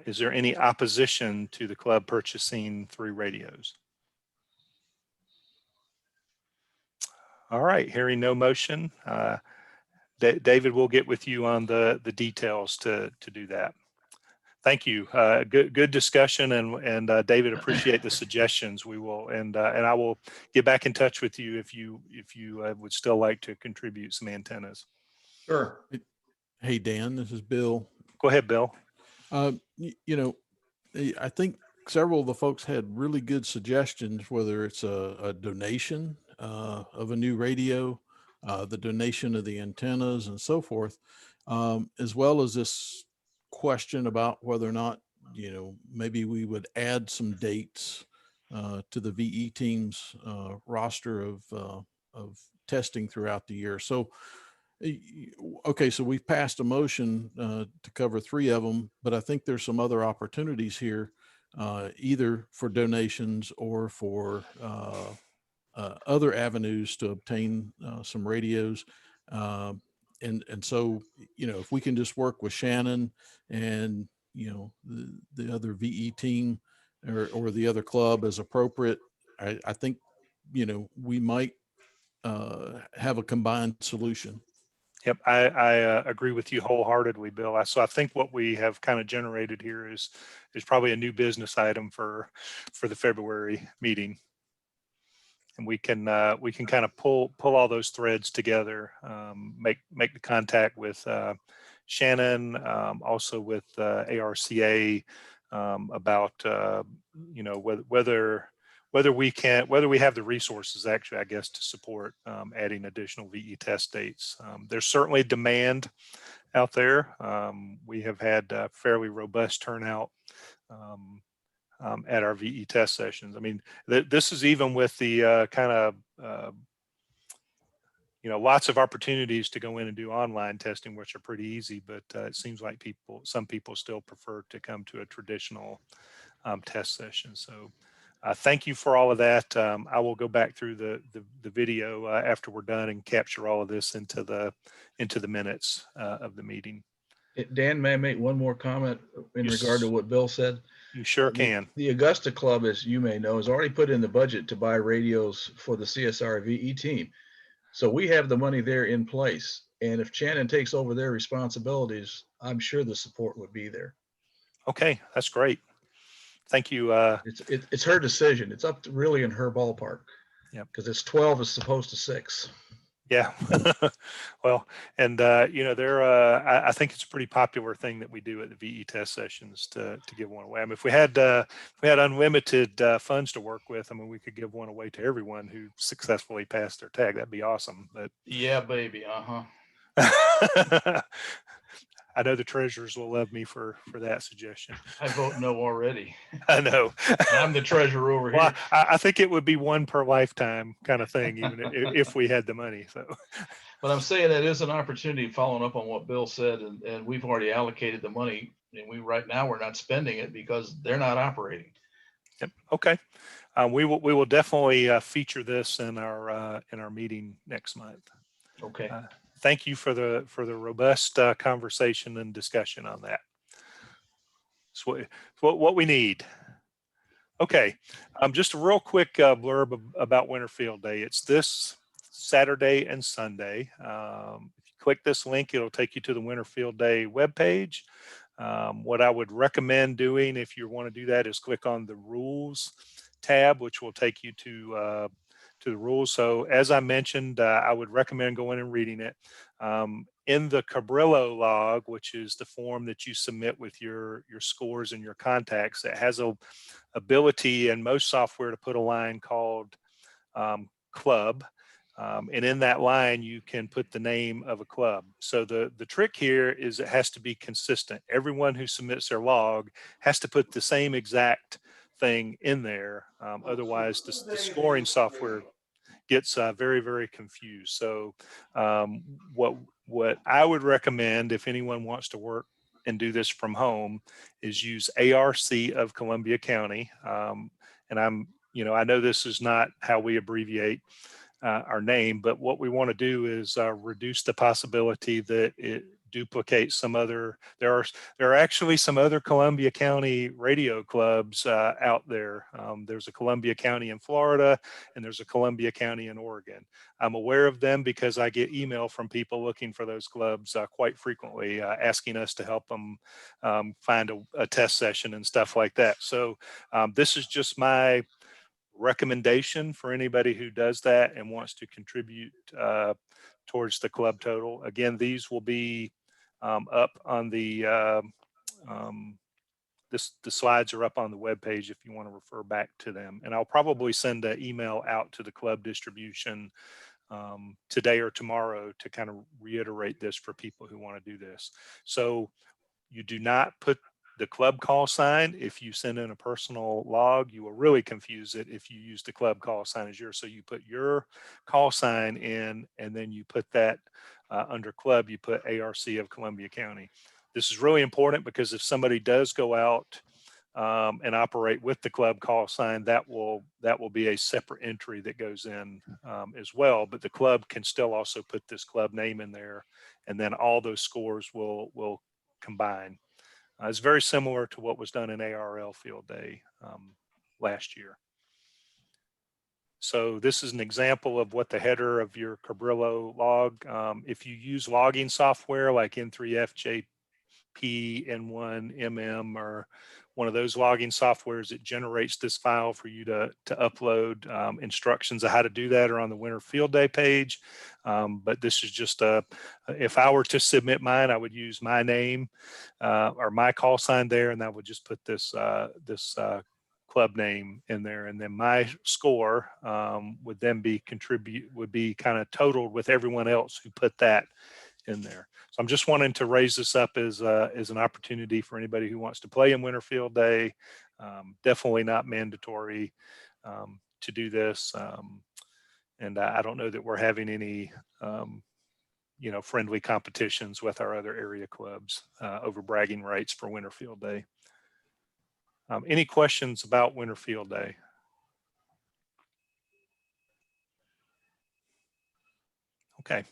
Is there any opposition to the club purchasing 3 radios? All right, hearing no motion, David will get with you on the details to do that. Thank you. Good discussion, and David, appreciate the suggestions. We will, and I will get back in touch with you if you would still like to contribute some antennas. Sure. Hey, Dan, this is Bill. Go ahead, Bill. You know, I think several of the folks had really good suggestions, whether it's a donation of a new radio, the donation of the antennas and so forth, as well as this question about whether or not, you know, maybe we would add some dates to the VE team's roster of testing throughout the year. So, okay, so we've passed a motion to cover 3 of them, but I think there's some other opportunities here, either for donations or for other avenues to obtain some radios. And so, you know, if we can just work with Shannon and, you know, the other VE team or the other club as appropriate, I think, you know, we might have a combined solution. Yep, I agree with you wholeheartedly, Bill. So I think what we have kind of generated here is probably a new business item for the February meeting, and we can kind of pull all those threads together, make the contact with Shannon, also with ARCA about you know, whether we have the resources, actually, I guess, to support adding additional VE test dates. There's certainly demand out there. We have had fairly robust turnout at our VE test sessions. I mean, this is even with the kind of, you know, lots of opportunities to go in and do online testing, which are pretty easy, but it seems like some people still prefer to come to a traditional test session. So thank you for all of that. I will go back through the video after we're done and capture all of this into the minutes of the meeting. Dan, may I make one more comment in regard to what Bill said? You sure can. The Augusta Club, as you may know, has already put in the budget to buy radios for the CSR VE team. So we have the money there in place. And if Shannon takes over their responsibilities, I'm sure the support would be there. Okay, that's great. thank you. It's her decision. It's up to really in her ballpark. Yeah. Because it's 12 as opposed to 6. Yeah. Well, and I think it's a pretty popular thing that we do at the VE test sessions to give one away. I mean, if we had unlimited funds to work with, I mean, we could give one away to everyone who successfully passed their tag. That'd be awesome. But Yeah, baby. Uh-huh. I know the treasurers will love me for that suggestion. I vote no already. I know. I'm the treasurer over Well, here. I think it would be one per lifetime kind of thing, even if we had the money. So, But I'm saying that is an opportunity, following up on what Bill said, and we've already allocated the money, and right now we're not spending it because they're not operating. yep. Okay. We will definitely feature this in our meeting next month. Okay. Thank you for the robust conversation and discussion on that. It's what we need. Okay, just a real quick blurb about Winterfield Day. It's this Saturday and Sunday. If you click this link, it'll take you to the Winterfield Day webpage. What I would recommend doing if you want to do that is click on the rules tab, which will take you to the rules. So as I mentioned, I would recommend going and reading it. In the Cabrillo log, which is the form that you submit with your scores and your contacts, it has a ability in most software to put a line called club. And in that line, you can put the name of a club. So the trick here is it has to be consistent. Everyone who submits their log has to put the same exact thing in there. Otherwise, the scoring software gets very, very confused. So what I would recommend if anyone wants to work and do this from home is use ARC of Columbia County. And I know this is not how we abbreviate our name, but what we want to do is reduce the possibility that it duplicates some other. There are actually some other Columbia County radio clubs out there. There's a Columbia County in Florida, and there's a Columbia County in Oregon. I'm aware of them because I get email from people looking for those clubs quite frequently, asking us to help them find a test session and stuff like that. So this is just my recommendation for anybody who does that and wants to contribute towards the club total. Again, these will be up on the the slides are up on the webpage if you want to refer back to them. And I'll probably send an email out to the club distribution today or tomorrow to kind of reiterate this for people who want to do this. So you do not put the club call sign. If you send in a personal log, you will really confuse it if you use the club call sign as yours. So you put your call sign in, and then you put that under club, you put ARC of Columbia County. This is really important because if somebody does go out and operate with the club call sign, that will be a separate entry that goes in as well. But the club can still also put this club name in there, and then all those scores will combine. It's very similar to what was done in ARL Field Day last year. So this is an example of what the header of your Cabrillo log. If you use logging software like N3FJP, N1, MM, or one of those logging softwares, it generates this file for you to upload. Instructions of how to do that are on the Winter Field Day page. But this is just if I were to submit mine, I would use my name or my call sign there, and I would just put this club name in there, and then my score would then be kind of totaled with everyone else who put that in there. So I'm just wanting to raise this up as an opportunity for anybody who wants to play in Winterfield Day. Definitely not mandatory to do this. And I don't know that we're having any friendly competitions with our other area clubs over bragging rights for Winterfield Day. Any questions about Winterfield Day? Okay.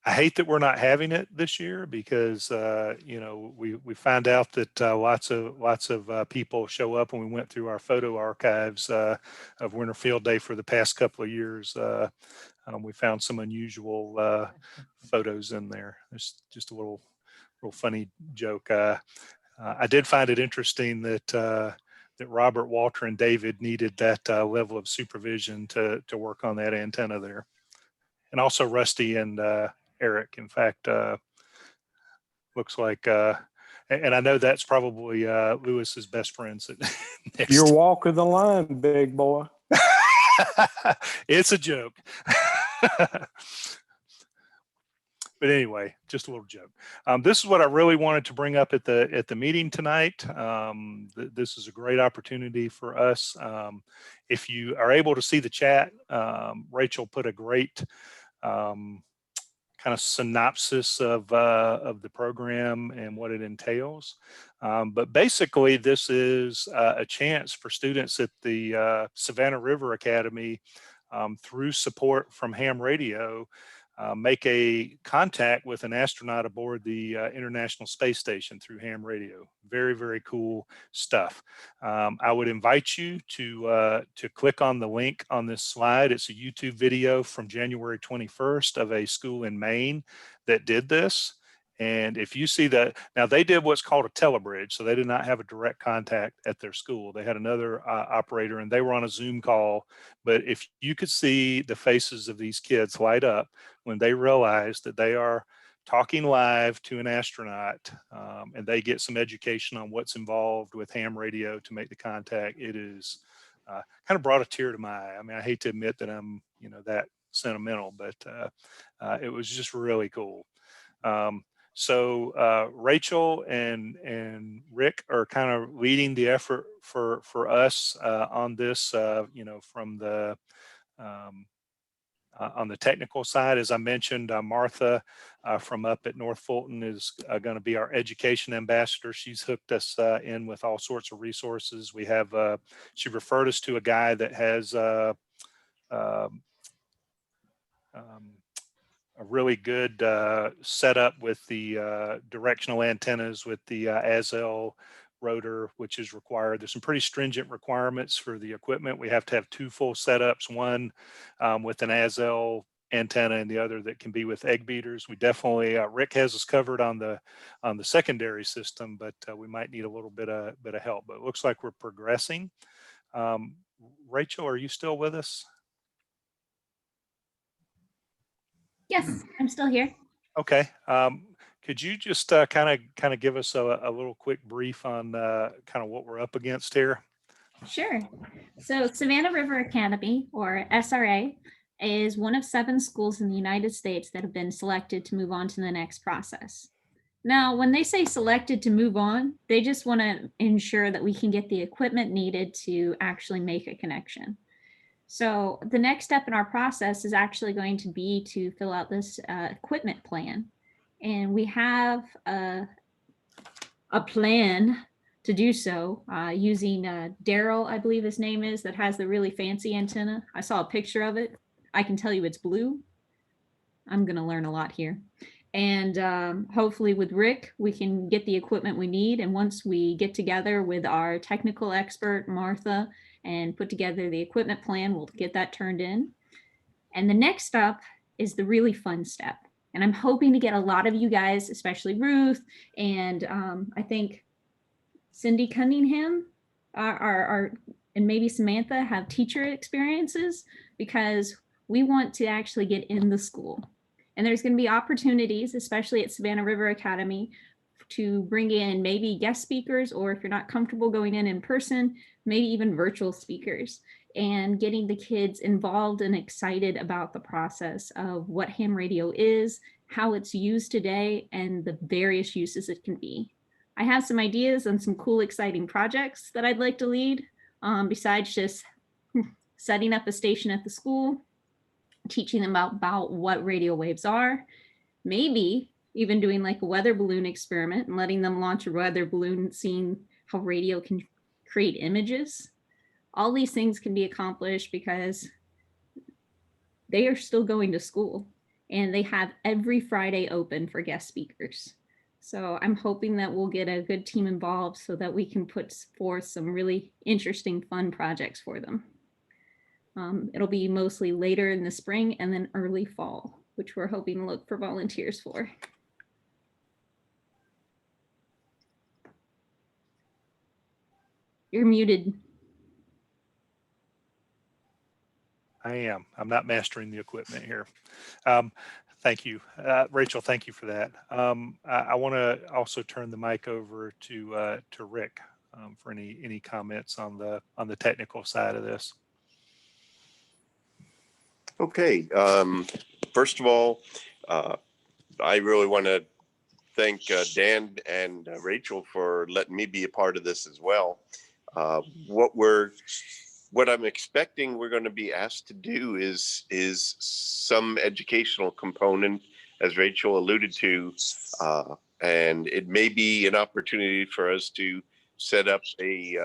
I hate that we're not having it this year because we found out that lots of people show up, and we went through our photo archives of Winterfield Day for the past couple of years. We found some unusual photos in there. There's just a little funny joke. I did find it interesting that that Robert, Walter, and David needed that level of supervision to work on that antenna there, and also Rusty and Eric. In fact, looks like, and I know that's probably Lewis's best friends. You're walking the line, big boy. It's a joke. But anyway, just a little joke. This is what I really wanted to bring up at the meeting tonight. This is a great opportunity for us. If you are able to see the chat, Rachel put a great kind of synopsis of the program and what it entails. But basically, this is a chance for students at the Savannah River Academy, through support from ham radio, make a contact with an astronaut aboard the International Space Station through ham radio. Very, very cool stuff. I would invite you to click on the link on this slide. It's a YouTube video from January 21st of a school in Maine that did this. And if you see that, now they did what's called a telebridge, so they did not have a direct contact at their school. They had another operator, and they were on a Zoom call. But if you could see the faces of these kids light up when they realize that they are talking live to an astronaut, and they get some education on what's involved with ham radio to make the contact, it is kind of brought a tear to my eye. I mean, I hate to admit that I'm, that sentimental, but it was just really cool. So Rachel and Rick are kind of leading the effort for us on this, from the on the technical side. As I mentioned, Martha from up at North Fulton is going to be our education ambassador. She's hooked us in with all sorts of resources. We have, she referred us to a guy that has a really good setup with the directional antennas with the Azel rotor, which is required. There's some pretty stringent requirements for the equipment. We have to have two full setups, one with an Azel antenna and the other that can be with egg beaters. We definitely, Rick has us covered on the secondary system, but we might need a little bit of help. But it looks like we're progressing. Rachel, are you still with us? Yes, I'm still here. Okay. Could you just kind of give us a little quick brief on kind of what we're up against here? Sure. So Savannah River Academy, or SRA, is one of 7 schools in the United States that have been selected to move on to the next process. Now, when they say selected to move on, they just want to ensure that we can get the equipment needed to actually make a connection. So the next step in our process is actually going to be to fill out this equipment plan. And we have a plan to do so using Daryl, I believe his name is, that has the really fancy antenna. I saw a picture of it. I can tell you it's blue. I'm going to learn a lot here. And hopefully with Rick, we can get the equipment we need. And once we get together with our technical expert, Martha, and put together the equipment plan, we'll get that turned in. And the next step is the really fun step. And I'm hoping to get a lot of you guys, especially Ruth, and I think Cindy Cunningham and maybe Samantha have teacher experiences, because we want to actually get in the school. And there's going to be opportunities, especially at Savannah River Academy, to bring in maybe guest speakers, or if you're not comfortable going in person, maybe even virtual speakers, and getting the kids involved and excited about the process of what ham radio is, how it's used today, and the various uses it can be. I have some ideas on some cool, exciting projects that I'd like to lead, besides just setting up a station at the school, teaching them about what radio waves are, maybe even doing like a weather balloon experiment and letting them launch a weather balloon, seeing how radio can create images. All these things can be accomplished because they are still going to school, and they have every Friday open for guest speakers. So I'm hoping that we'll get a good team involved so that we can put forth some really interesting, fun projects for them. It'll be mostly later in the spring and then early fall, which we're hoping to look for volunteers for. You're muted. I am. I'm not mastering the equipment here. Thank you, Rachel. Thank you for that. I want to also turn the mic over to Rick for any comments on the technical side of this. Okay. First of all, I really want to thank Dan and Rachel for letting me be a part of this as well. What I'm expecting we're going to be asked to do is some educational component, as Rachel alluded to, and it may be an opportunity for us to set up a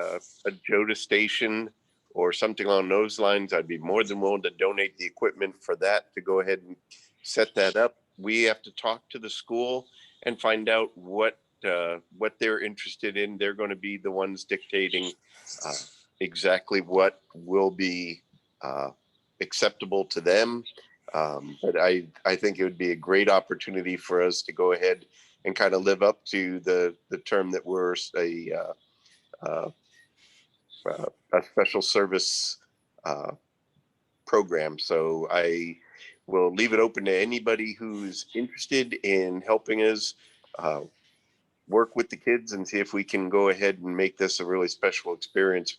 JOTA station or something along those lines. I'd be more than willing to donate the equipment for that to go ahead and set that up. We have to talk to the school and find out what they're interested in. They're going to be the ones dictating exactly what will be acceptable to them. But I think it would be a great opportunity for us to go ahead and kind of live up to the term that we're a special service program. So I will leave it open to anybody who's interested in helping us work with the kids and see if we can go ahead and make this a really special experience,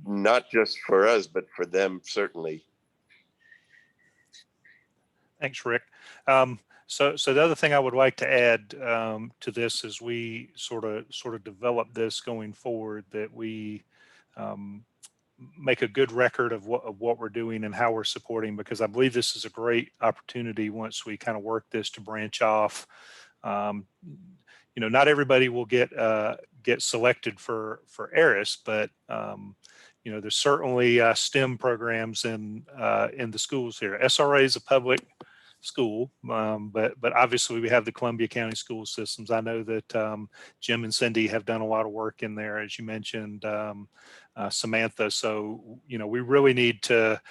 not just for us, but for them, certainly. Thanks, Rick. So the other thing I would like to add to this as we sort of develop this going forward, that we make a good record of what we're doing and how we're supporting, because I believe this is a great opportunity once we kind of work this to branch off. Not everybody will get selected for ARIS, but there's certainly STEM programs in the schools here. SRA is a public school, but obviously we have the Columbia County school systems. I know that Jim and Cindy have done a lot of work in there, as you mentioned, Samantha. So we really need to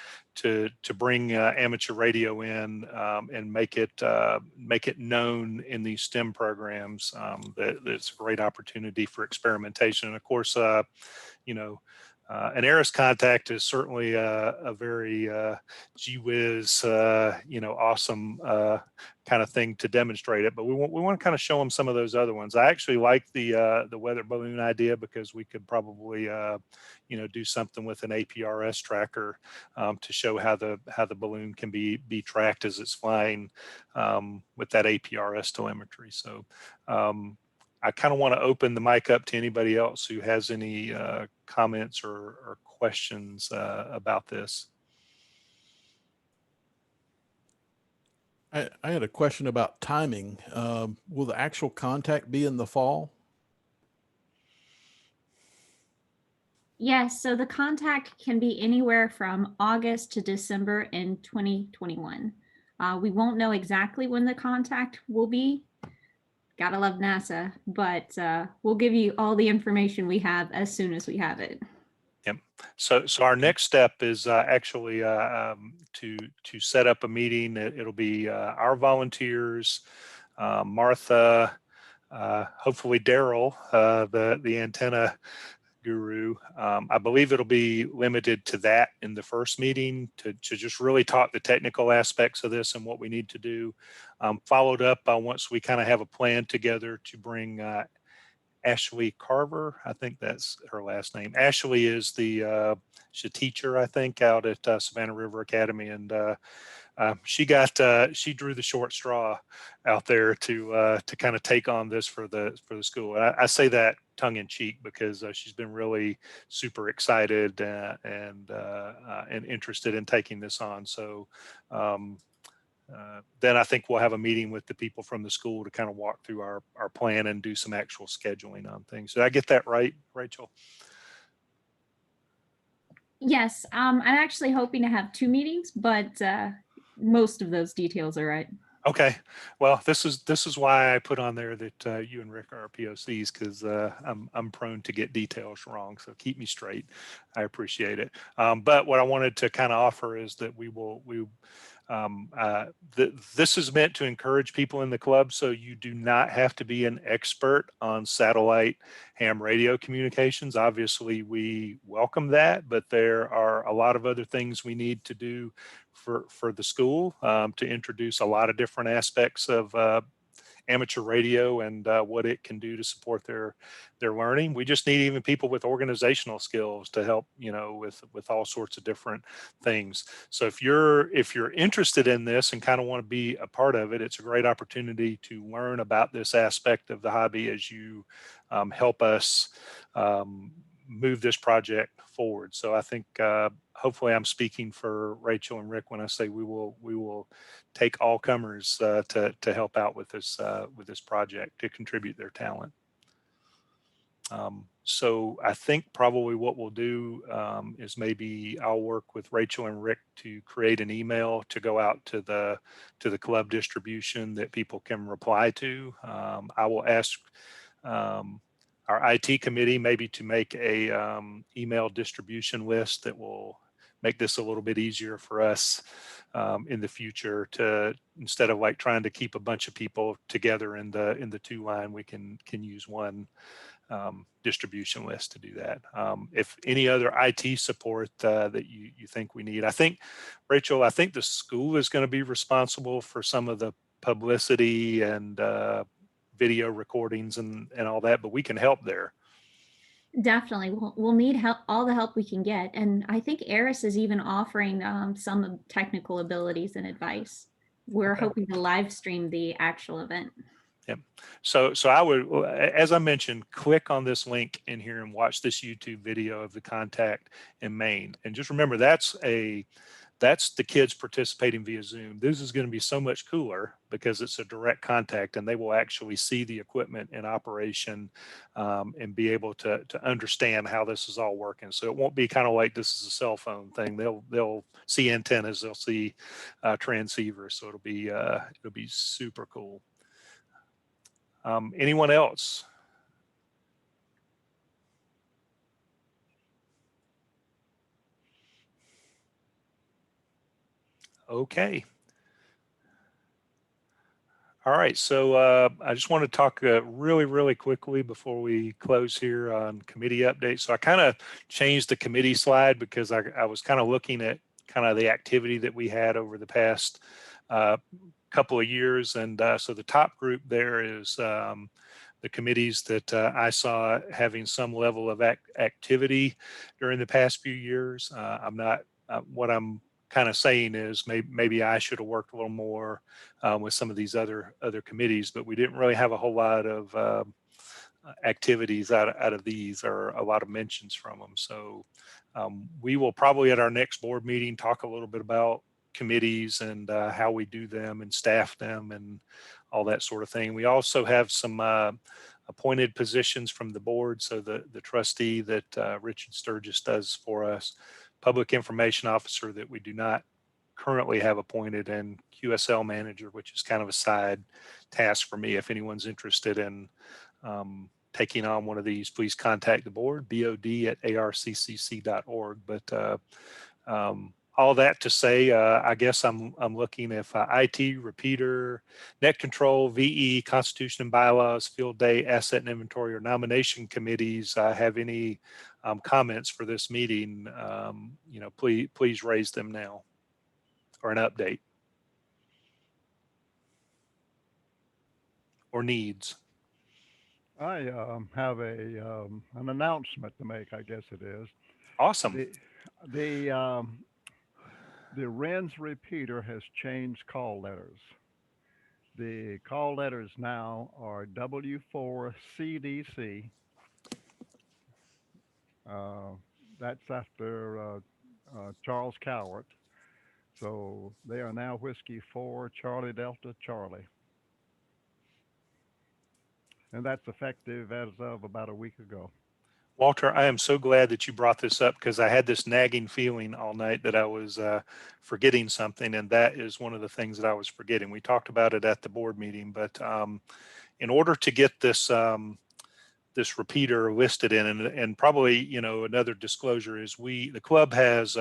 bring amateur radio in and make it known in these STEM programs that it's a great opportunity for experimentation. And of course, an ARIS contact is certainly a very gee whiz, awesome kind of thing to demonstrate it. But we want to kind of show them some of those other ones. I actually like the weather balloon idea, because we could probably do something with an APRS tracker to show how the balloon can be tracked as it's flying with that APRS telemetry. So I kind of want to open the mic up to anybody else who has any comments or questions about this. I had a question about timing. Will the actual contact be in the fall? Yes, so the contact can be anywhere from August to December in 2021. We won't know exactly when the contact will be. Gotta love NASA, but we'll give you all the information we have as soon as we have it. Yep. So our next step is actually to set up a meeting. It'll be our volunteers, Martha, hopefully Daryl, the antenna guru. I believe it'll be limited to that in the first meeting to just really talk the technical aspects of this and what we need to do. Followed up once we kind of have a plan together to bring Ashley Carver. I think that's her last name. Ashley is she's a teacher, I think, out at Savannah River Academy, and she drew the short straw out there to kind of take on this for the school. And I say that tongue in cheek, because she's been really super excited and interested in taking this on. So then I think we'll have a meeting with the people from the school to kind of walk through our plan and do some actual scheduling on things. Did I get that right, Rachel? Yes, I'm actually hoping to have 2 meetings, but most of those details are right. Okay, well, this is why I put on there that you and Rick are POCs, because I'm prone to get details wrong. So keep me straight. I appreciate it. But what I wanted to kind of offer is that we This is meant to encourage people in the club, so you do not have to be an expert on satellite ham radio communications. Obviously, we welcome that, but there are a lot of other things we need to do for the school to introduce a lot of different aspects of amateur radio and what it can do to support their learning. We just need even people with organizational skills to help, with all sorts of different things. So if you're interested in this and kind of want to be a part of it, it's a great opportunity to learn about this aspect of the hobby as you help us move this project forward. So I think hopefully I'm speaking for Rachel and Rick when I say we will take all comers to help out with this project, to contribute their talent. So I think probably what we'll do is maybe I'll work with Rachel and Rick to create an email to go out to the club distribution that people can reply to. I will ask our IT committee maybe to make a email distribution list that will make this a little bit easier for us in the future, to instead of like trying to keep a bunch of people together in the two line, we can use one distribution list to do that. If any other IT support that you think we need, I think, Rachel, I think the school is going to be responsible for some of the publicity and video recordings and all that, but we can help there. Definitely. We'll need help, all the help we can get. And I think ARIS is even offering some technical abilities and advice. We're hoping to live stream the actual event. Yep. So I would, as I mentioned, click on this link in here and watch this YouTube video of the contact in Maine. And just remember, that's the kids participating via Zoom. This is going to be so much cooler because it's a direct contact and they will actually see the equipment in operation and be able to understand how this is all working. So it won't be kind of like this is a cell phone thing. They'll see antennas, they'll see transceivers. So it'll be super cool. Anyone else? Okay. All right. So I just want to talk really quickly before we close here on committee updates. So I kind of changed the committee slide because I was kind of looking at kind of the activity that we had over the past couple of years. And so the top group there is the committees that I saw having some level of activity during the past few years. What I'm kind of saying is maybe I should have worked a little more with some of these other committees, but we didn't really have a whole lot of activities out of these, or a lot of mentions from them. So we will probably at our next board meeting talk a little bit about committees and how we do them and staff them and all that sort of thing. We also have some appointed positions from the board. So the trustee that Richard Sturgis does for us, public information officer that we do not currently have appointed, and QSL manager, which is kind of a side task for me. If anyone's interested in taking on one of these, please contact the board, bod@arccc.org. But all that to say, I guess I'm looking if IT, repeater, net control, VE, constitution and bylaws, field day, asset and inventory, or nomination committees have any comments for this meeting, please raise them now, or an update or needs. I have an announcement to make, I guess it is. Awesome. The RENS repeater has changed call letters. The call letters now are W4CDC. That's after Charles Cowart. So they are now Whiskey 4 Charlie Delta Charlie. And that's effective as of about a week ago. Walter, I am so glad that you brought this up, because I had this nagging feeling all night that I was forgetting something, and that is one of the things that I was forgetting. We talked about it at the board meeting, but in order to get this this repeater listed in, and probably another disclosure is the club has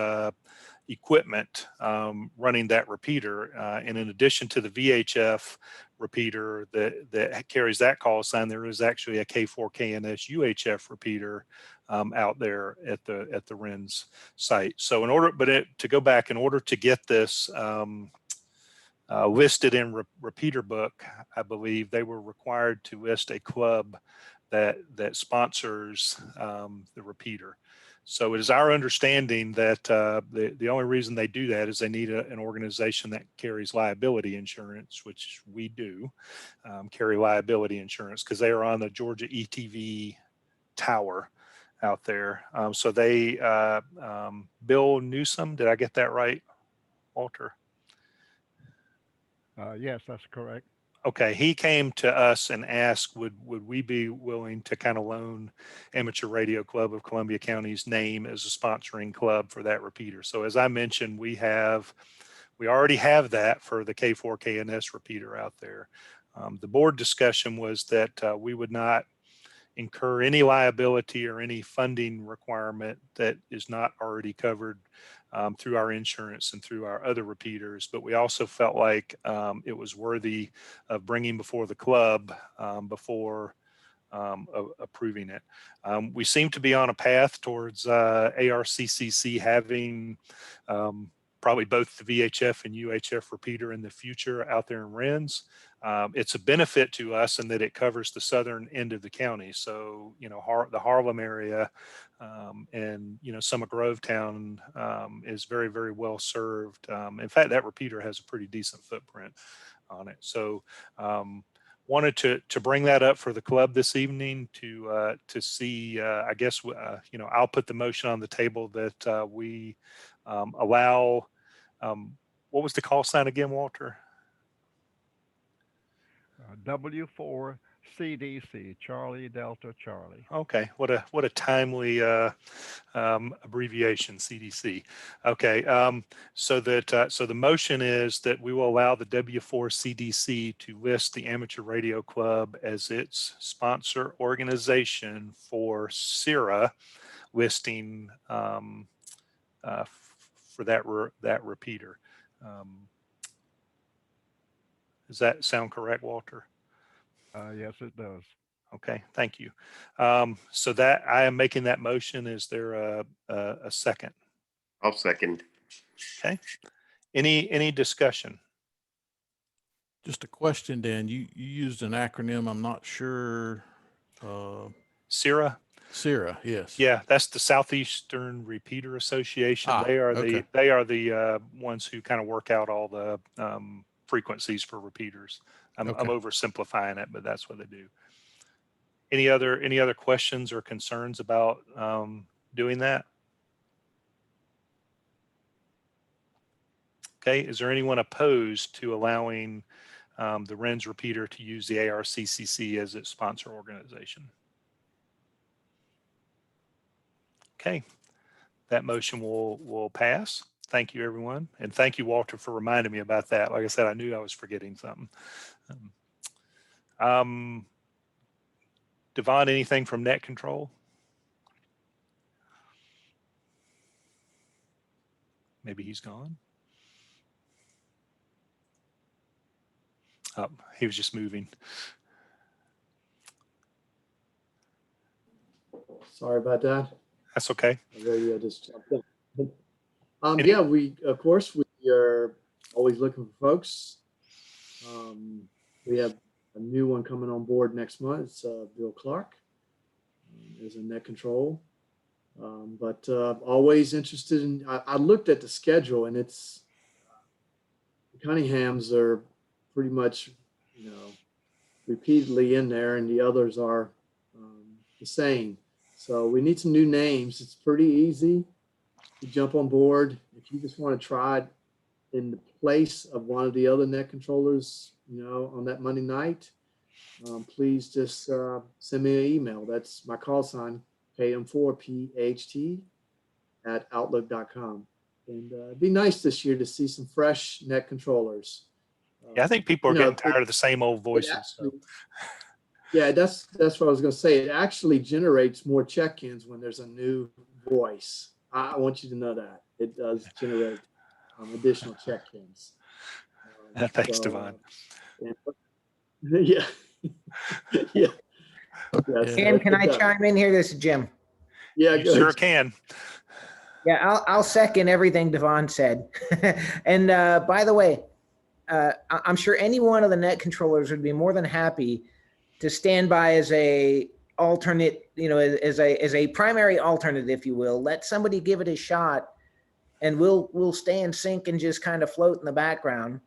equipment running that repeater. And in addition to the VHF repeater that carries that call sign, there is actually a K4KNS UHF repeater out there at the RINS site. So to go back, in order to get this listed in repeater book, I believe they were required to list a club that sponsors the repeater. So it is our understanding that the only reason they do that is they need an organization that carries liability insurance, which we do carry liability insurance because they are on the Georgia ETV tower out there. So they, Bill Newsom, did I get that right, Walter? Yes, that's correct. Okay, he came to us and asked, would we be willing to kind of loan Amateur Radio Club of Columbia County's name as a sponsoring club for that repeater? So as I mentioned, we already have that for the K4KNS repeater out there. The board discussion was that we would not incur any liability or any funding requirement that is not already covered through our insurance and through our other repeaters. But we also felt like it was worthy of bringing before the club before approving it. We seem to be on a path towards ARCCC having probably both the VHF and UHF repeater in the future out there in RINS. It's a benefit to us in that it covers the southern end of the county. So, you know, the Harlem area and, you know, some of Grovetown is very, very well served. In fact, that repeater has a pretty decent footprint on it. So wanted to bring that up for the club this evening to see, I guess, you know, I'll put the motion on the table that we allow, what was the call sign again, Walter? W4 CDC, Charlie Delta Charlie. Okay, what a timely abbreviation, CDC. Okay, so the motion is that we will allow the W4 CDC to list the Amateur Radio Club as its sponsor organization for CIRA listing for that repeater. Does that sound correct, Walter? Yes, it does. Okay, thank you. So that I am making that motion. Is there a second? I'll second. Okay. Any discussion? Just a question, Dan. You used an acronym. I'm not sure. CIRA. CIRA, yes. Yeah, that's the Southeastern Repeater Association. They are the ones who kind of work out all the frequencies for repeaters. I'm oversimplifying it, but that's what they do. Any other questions or concerns about doing that? Okay, is there anyone opposed to allowing the RINS repeater to use the ARCCC as its sponsor organization? Okay, that motion will pass. Thank you, everyone. And thank you, Walter, for reminding me about that. Like I said, I knew I was forgetting something. Devon, anything from net control? Maybe he's gone. Oh, he was just moving. Sorry about that. That's okay. I just jumped in. Yeah, we are always looking for folks. We have a new one coming on board next month. It's Bill Clark as a net control. But always interested in, I looked at the schedule and it's, the Cunninghams are pretty much, you know, repeatedly in there and the others are the same. So we need some new names. It's pretty easy to jump on board. If you just want to try it in the place of one of the other net controllers, you know, on that Monday night, please just send me an email. That's my call sign, KM4PHT@outlook.com. And it'd be nice this year to see some fresh net controllers. Yeah, I think people are getting tired of the same old voices. Actually, yeah, that's what I was going to say. It actually generates more check-ins when there's a new voice. I want you to know that. it does generate additional check-ins. Thanks, Devon. Yeah. Yeah. Yes, Jim, can it I does. chime in here? This is Jim. Yeah, You sure can. Yeah, I'll second everything Devon said. And by the way, I'm sure any one of the net controllers would be more than happy to stand by as a alternate, as a primary alternate, if you will. Let somebody give it a shot, and we'll stay in sync and just kind of float in the background.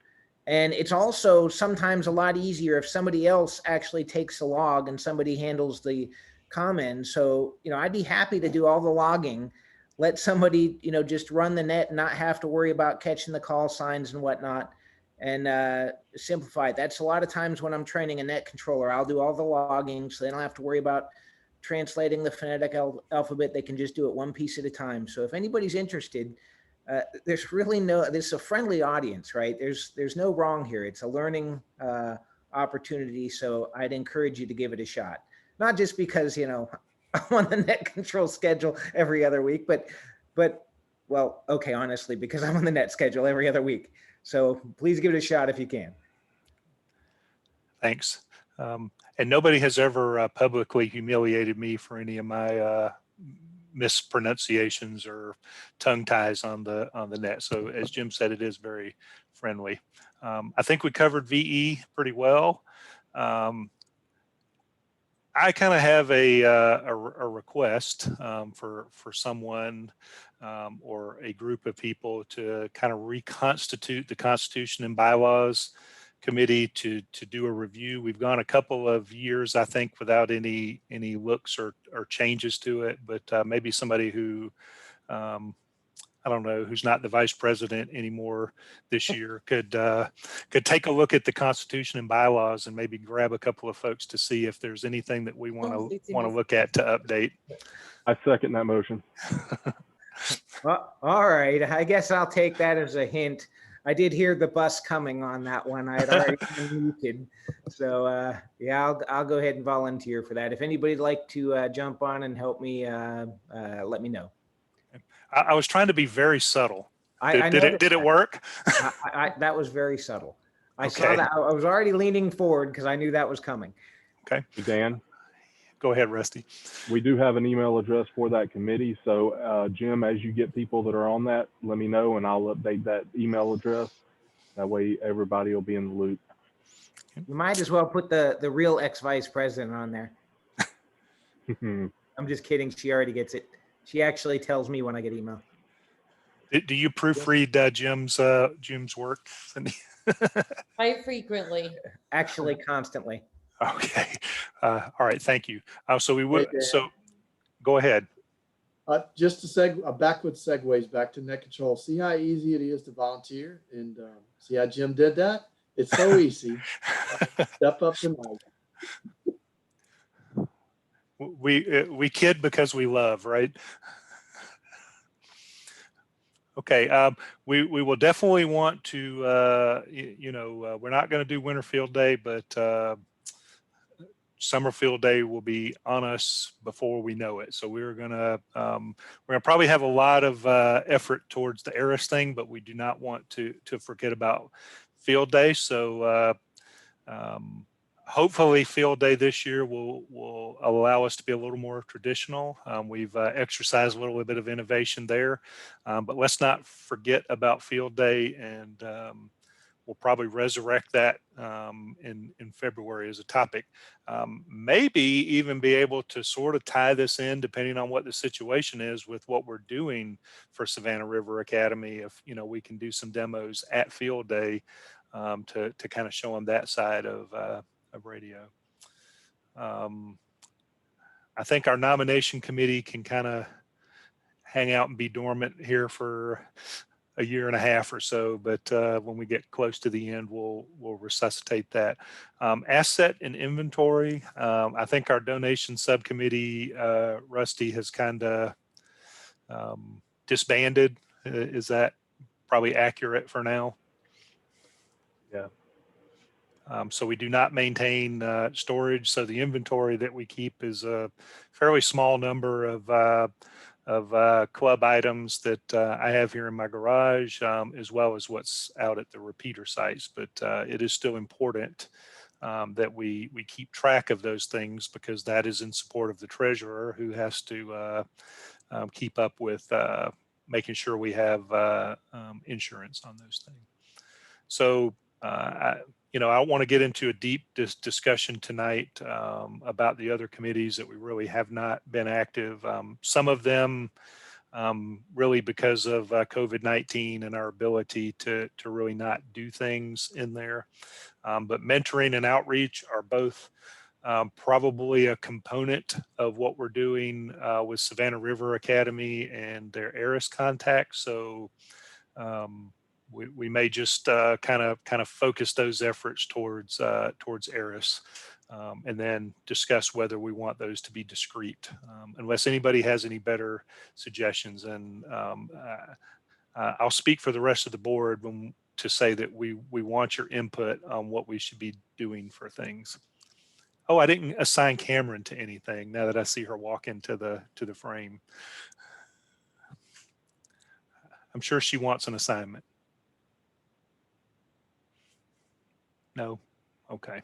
And it's also sometimes a lot easier if somebody else actually takes a log and somebody handles the comments. So, I'd be happy to do all the logging. Let somebody, just run the net and not have to worry about catching the call signs and whatnot, and simplify it. That's a lot of times when I'm training a net controller, I'll do all the logging so they don't have to worry about translating the phonetic alphabet. They can just do it one piece at a time. So if anybody's interested, there's really this is a friendly audience, right? There's no wrong here. It's a learning opportunity. So I'd encourage you to give it a shot. Not just because, I'm on the net control schedule every other week, but well, okay, honestly, because I'm on the net schedule every other week. So please give it a shot if you can. Thanks. And nobody has ever publicly humiliated me for any of my mispronunciations or tongue ties on the net. So as Jim said, it is very friendly. I think we covered VE pretty well. I kind of have a request for someone or a group of people to kind of reconstitute the Constitution and Bylaws Committee to do a review. We've gone a couple of years, I think, without any looks or changes to it, but maybe somebody who I don't know, who's not the vice president anymore this year, could take a look at the Constitution and bylaws and maybe grab a couple of folks to see if there's anything that we want to look at to update. I second that motion. Well, all right. I guess I'll take that as a hint. I did hear the bus coming on that one. I had already been muted. So yeah, I'll go ahead and volunteer for that. If anybody'd like to jump on and help me, let me know. I was trying to be very subtle. Did it work? That was very subtle. I Okay. saw that. I was already leaning forward because I knew that was coming. Okay. Dan, go ahead, Rusty. We do have an email address for that committee. So Jim, as you get people that are on that, let me know and I'll update that email address. That way everybody will be in the loop. You might as well put the real ex-vice president on there. I'm just kidding. She already gets it. She actually tells me when I get email. Do you proofread Jim's work? Quite frequently. Actually, constantly. Okay. All right. Thank you. So we would. So go ahead. Just to backward segues back to net control. See how easy it is to volunteer, and see how Jim did that. It's so easy. Step up tonight. We kid because we love, right? Okay, we will definitely want to, we're not going to do winter field day, but summer field day will be on us before we know it. So we're gonna probably have a lot of effort towards the ARIS thing, but we do not want to forget about field day. So hopefully field day this year will allow us to be a little more traditional. We've exercised a little bit of innovation there, but let's not forget about field day, and we'll probably resurrect that in February as a topic. Maybe even be able to sort of tie this in, depending on what the situation is, with what we're doing for Savannah River Academy. If we can do some demos at field day to kind of show them that side of radio. I think our nomination committee can kind of hang out and be dormant here for a year and a half or so, but when we get close to the end, we'll resuscitate that. Asset and inventory. I think our donation subcommittee, Rusty, has kind of disbanded. Is that probably accurate for now? Yeah. So we do not maintain storage. So the inventory that we keep is a fairly small number of club items that I have here in my garage, as well as what's out at the repeater sites. But it is still important that we keep track of those things, because that is in support of the treasurer, who has to keep up with making sure we have insurance on those things. So, I don't want to get into a deep discussion tonight about the other committees that we really have not been active. Some of them really because of COVID-19 and our ability to really not do things in there. But mentoring and outreach are both probably a component of what we're doing with Savannah River Academy and their ARIS contacts. So we may just kind of focus those efforts towards ARIS, and then discuss whether we want those to be discrete, unless anybody has any better suggestions. And I'll speak for the rest of the board to say that we want your input on what we should be doing for things. Oh, I didn't assign Cameron to anything now that I see her walk into the frame. I'm sure she wants an assignment. No? Okay.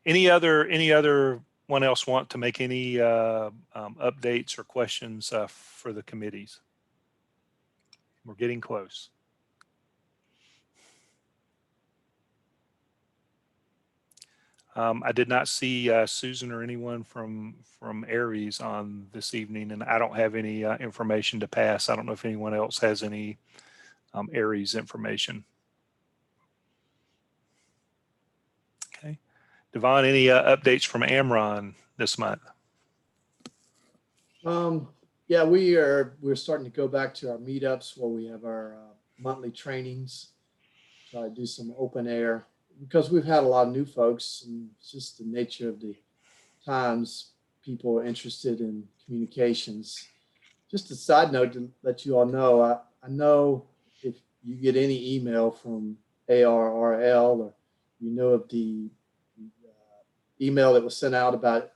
Any other one else want to make any updates or questions for the committees? We're getting close. I did not see Susan or anyone from Aries on this evening, and I don't have any information to pass. I don't know if anyone else has any Aries information. Okay. Devon, any updates from Amron this month? Yeah, we're starting to go back to our meetups where we have our monthly trainings, try to do some open air, because we've had a lot of new folks, and it's just the nature of the times. People are interested in communications. Just a side note to let you all know, I know if you get any email from ARRL, or you know of the email that was sent out about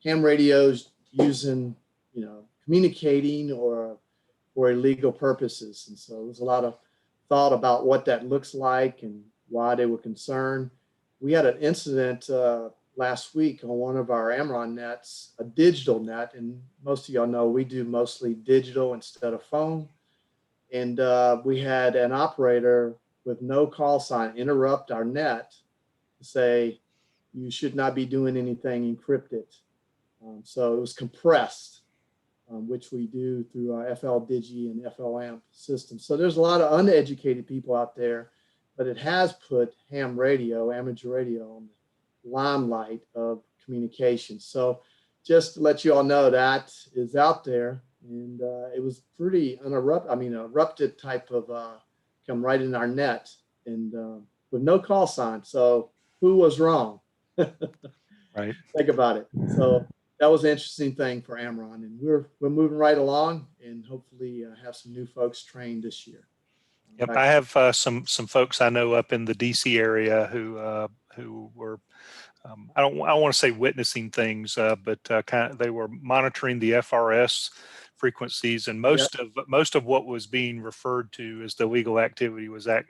ham radios using, communicating or for illegal purposes. And so there's a lot of thought about what that looks like and why they were concerned. We had an incident last week on one of our Amron nets, a digital net, and most of y'all know we do mostly digital instead of phone. And we had an operator with no call sign interrupt our net to say, you should not be doing anything encrypted. So it was compressed, which we do through our FL-Digi and FL-AMP system. So there's a lot of uneducated people out there, but it has put ham radio, amateur radio, on the limelight of communication. So just to let you all know, that is out there. And it was pretty erupted type of come right in our net, and with no call sign. So who was wrong? Right. Think about it. So that was an interesting thing for Amron, and we're moving right along, and hopefully have some new folks trained this year. Yep, I have some folks I know up in the DC area who were I don't want to say witnessing things, but they were monitoring the FRS frequencies, and most of what was being referred to as the illegal activity was at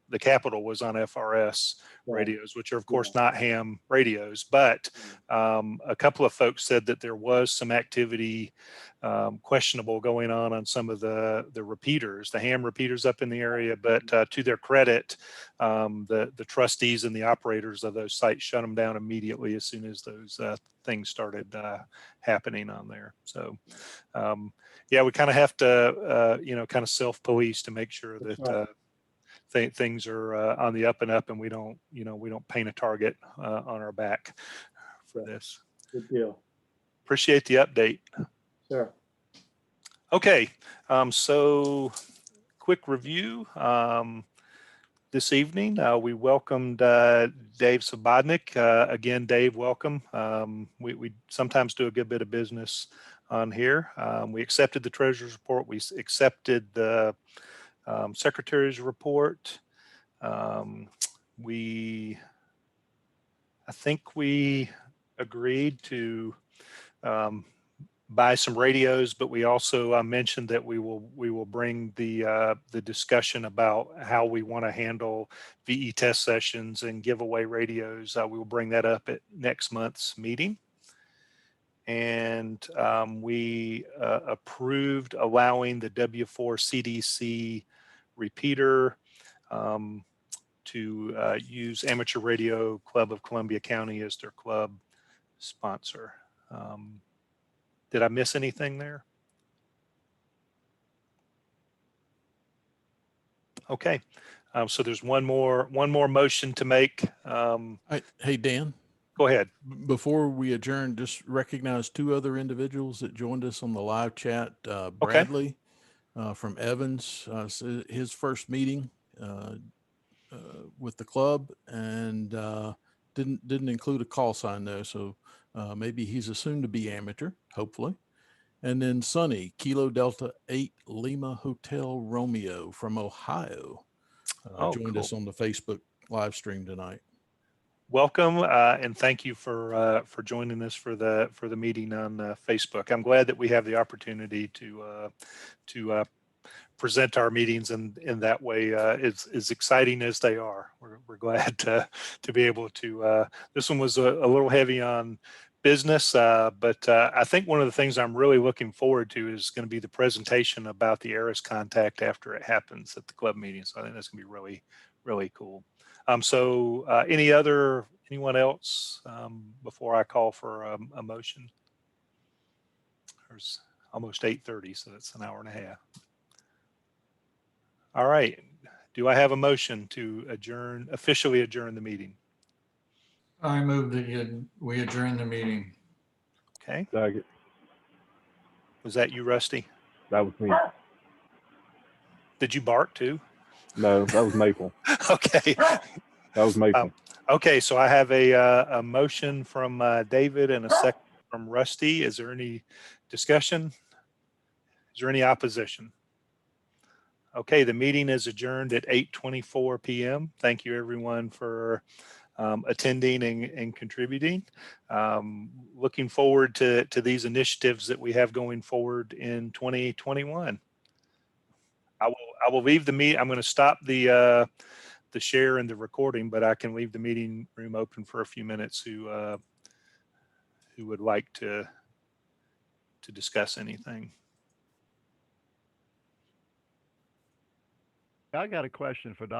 the Capitol was on FRS radios, which are of course not ham radios. But a couple of folks said that there was some activity questionable going on some of the repeaters, the ham repeaters up in the area. But to their credit, the trustees and the operators of those sites shut them down immediately as soon as those things started happening on there. So yeah, we kind of have to kind of self-police to make sure that things are on the up and up, and we don't paint a target on our back for this. Good deal. Appreciate the update. Sure. Okay, so quick review. This evening, we welcomed Dave Subodnik. Again, Dave, welcome. We sometimes do a good bit of business on here. We accepted the treasurer's report. We accepted the secretary's report. I think we agreed to buy some radios, but we also mentioned that we will bring the discussion about how we want to handle VE test sessions and giveaway radios. We will bring that up at next month's meeting. And we approved allowing the W4 CDC repeater to use Amateur Radio Club of Columbia County as their club sponsor. Did I miss anything there? Okay, so there's one more motion to make. Hey, Dan. Go ahead. Before we adjourn, just recognize two other individuals that joined us on the live chat. Bradley from Evans, his first meeting with the club, and didn't include a call sign though, so maybe he's a soon-to-be amateur, hopefully. And then Sonny, Kilo Delta 8 Lima Hotel Romeo from Ohio, joined us on the Facebook live stream tonight. Welcome, and thank you for joining us for the meeting on Facebook. I'm glad that we have the opportunity to present our meetings in that way. As exciting as they are, we're glad to be able to. This one was a little heavy on business, but I think one of the things I'm really looking forward to is going to be the presentation about the ARIS contact after it happens at the club meeting. So I think that's going to be really, really cool. So anyone else before I call for a motion? There's almost 8:30, so that's an hour and a half. All right. Do I have a motion to officially adjourn the meeting? I move that we adjourn the meeting. Okay. Second. Was that you, Rusty? That was me. Did you bark too? No, that was Maple. Okay. That was Maple. Okay, so I have a motion from David and a second from Rusty. Is there any discussion? Is there any opposition? Okay, the meeting is adjourned at 8:24 p.m. Thank you everyone for attending and contributing. Looking forward to these initiatives that we have going forward in 2021. I will leave the meeting. I'm going to stop the share and the recording, but I can leave the meeting room open for a few minutes who would like to discuss anything. I got a question for Doc.